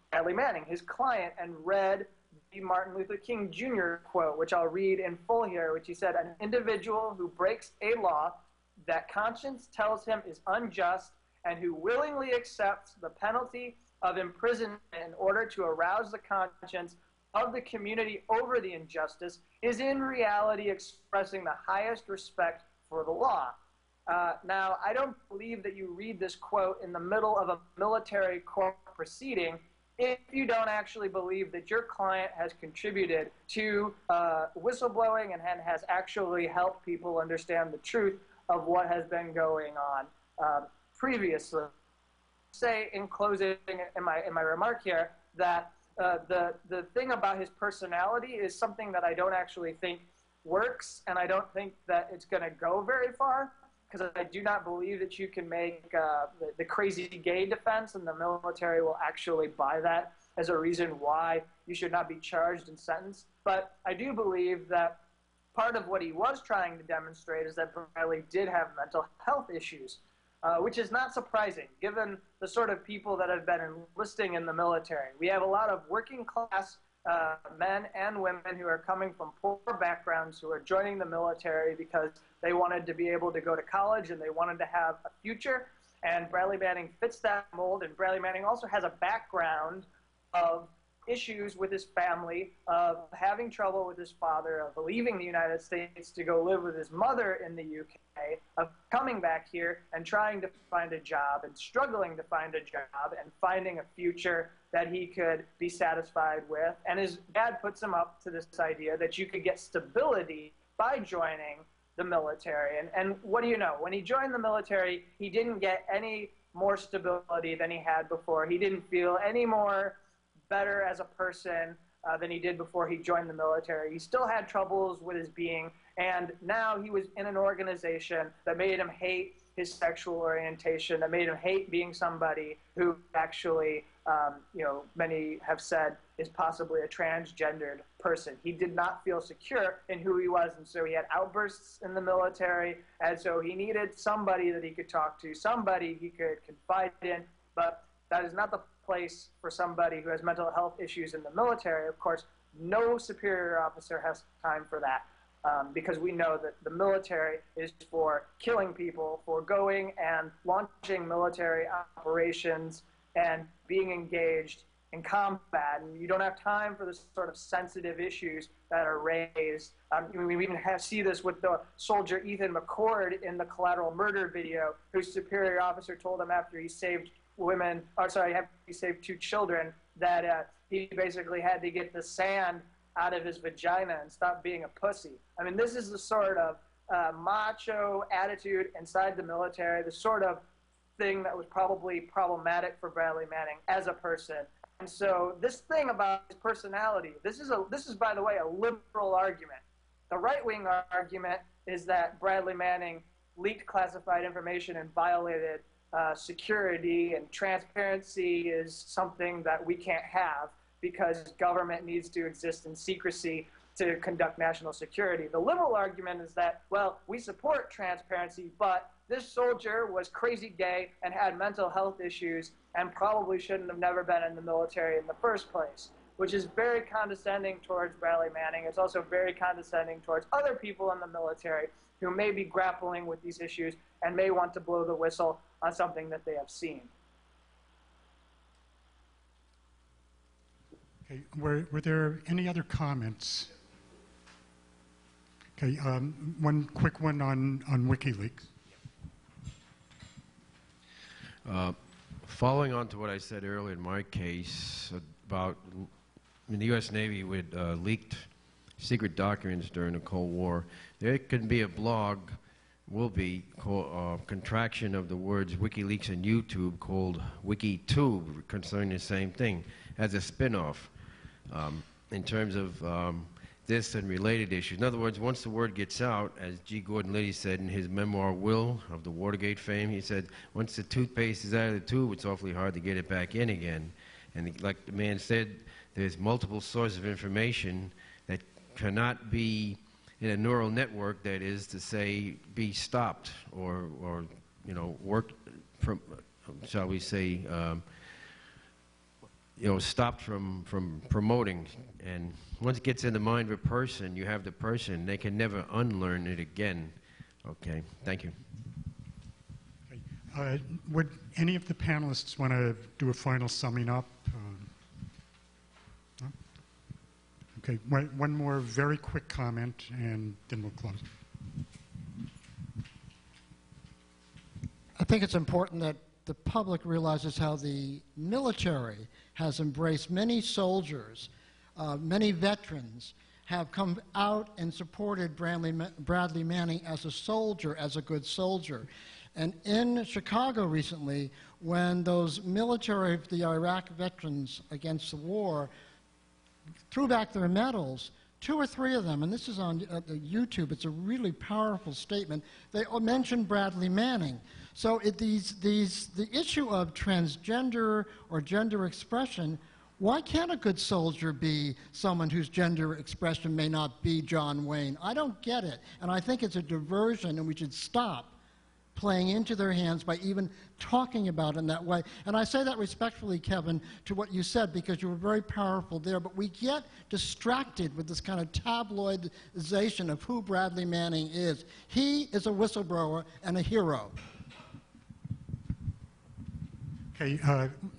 Bradley Manning, his client, and read the Martin Luther King Jr. quote, which I'll read in full here, which he said, an individual who breaks a law that conscience tells him is unjust and who willingly accepts the penalty of imprisonment in order to arouse the conscience of the community over the injustice is in reality expressing the highest respect for the law. Now, I don't believe that you read this quote in the middle of a military court proceeding if you don't actually believe that your client has contributed to whistleblowing and has actually helped people understand the truth of what has been going on previously. Say in closing in my remark here that the thing about his personality is something that I don't actually think works, and I don't think that it's going to go very far, because I do not believe that you can make the crazy gay defense, and the military will actually buy that as a reason why you should not be charged and sentenced. But I do believe that part of what he was trying to demonstrate is that Bradley did have mental health issues, which is not surprising given the sort of people that have been enlisting in the military. We have a lot of working class men and women who are coming from poor backgrounds who are joining the military because they wanted to be able to go to college and they wanted to have a future. And Bradley Manning fits that mold. And Bradley Manning also has a background of issues with his family, of having trouble with his father, of leaving the United States to go live with his mother in the UK, of coming back here and trying to find a job and struggling to find a job and finding a future that he could be satisfied with. And his dad puts him up to this idea that you could get stability by joining the military. And what do you know? When he joined the military, he didn't get any more stability than he had before. He didn't feel any more better as a person than he did before he joined the military. He still had troubles with his being, and now he was in an organization that made him hate his sexual orientation, that made him hate being somebody who actually, many have said is possibly a transgendered person. He did not feel secure in who he was, and so he had outbursts in the military, and so he needed somebody that he could talk to, somebody he could confide in, but that is not the place for somebody who has mental health issues in the military. Of course, no superior officer has time for that, because we know that the military is for killing people, for going and launching military operations and being engaged in combat. And you don't have time for the sort of sensitive issues that are raised. We even see this with the soldier Ethan McCord in the Collateral Murder video, whose superior officer told him after he saved he saved 2 children, that he basically had to get the sand out of his vagina and stop being a pussy. I mean, this is the sort of macho attitude inside the military, the sort of thing that was probably problematic for Bradley Manning as a person. And so this thing about his personality, this is, by the way, a liberal argument. The right-wing argument is that Bradley Manning leaked classified information and violated security, and transparency is something that we can't have because government needs to exist in secrecy to conduct national security. The liberal argument is that, well, we support transparency, but this soldier was crazy gay and had mental health issues and probably shouldn't have never been in the military in the first place, which is very condescending towards Bradley Manning. It's also very condescending towards other people in the military who may be grappling with these issues and may want to blow the whistle on something that they have seen. Okay, were there any other comments? Okay, one quick one on Wikileaks. Following on to what I said earlier in my case about the U.S. Navy with leaked secret documents during the Cold War, there could be a blog, will be contraction of the words WikiLeaks and YouTube called WikiTube concerning the same thing as a spin-off in terms of this and related issues. In other words, once the word gets out, as G. Gordon Liddy said in his memoir Will of the Watergate fame, he said, once the toothpaste is out of the tube, it's awfully hard to get it back in again. And like the man said, there's multiple sources of information that cannot be in a neural network, that is to say, be stopped or work from, shall we say, stopped from promoting. And once it gets in the mind of a person, you have the person. They can never unlearn it again. Okay, thank you. Okay. Would any of the panelists want to do a final summing up? No? Okay, one more very quick comment, and then we'll close. I think it's important that the public realizes how the military has embraced many soldiers, many veterans have come out and supported Bradley Manning as a soldier, as a good soldier. And in Chicago recently, when those military, the Iraq veterans against the war, threw back their medals, 2 or 3 of them, and this is on YouTube, it's a really powerful statement, they mentioned Bradley Manning. So the issue of transgender or gender expression, why can't a good soldier be someone whose gender expression may not be John Wayne? I don't get it, and I think it's a diversion, and we should stop playing into their hands by even talking about it in that way. And I say that respectfully, Kevin, to what you said, because you were very powerful there, but we get distracted with this kind of tabloidization of who Bradley Manning is. He is a whistleblower and a hero. Okay,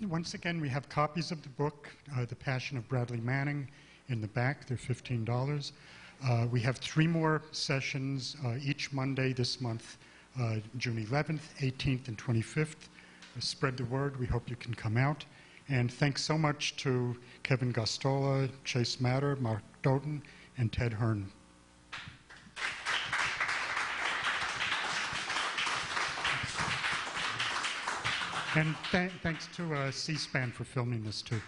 once again, we have copies of the book, The Passion of Bradley Manning, in the back. They're $15. We have 3 more sessions each Monday this month, June 11th, 18th, and 25th. Spread the word. We hope you can come out. And thanks so much to Kevin Gostola, Chase Matter, Mark Doughton, and Ted Hearn. And thanks to C-SPAN for filming this too.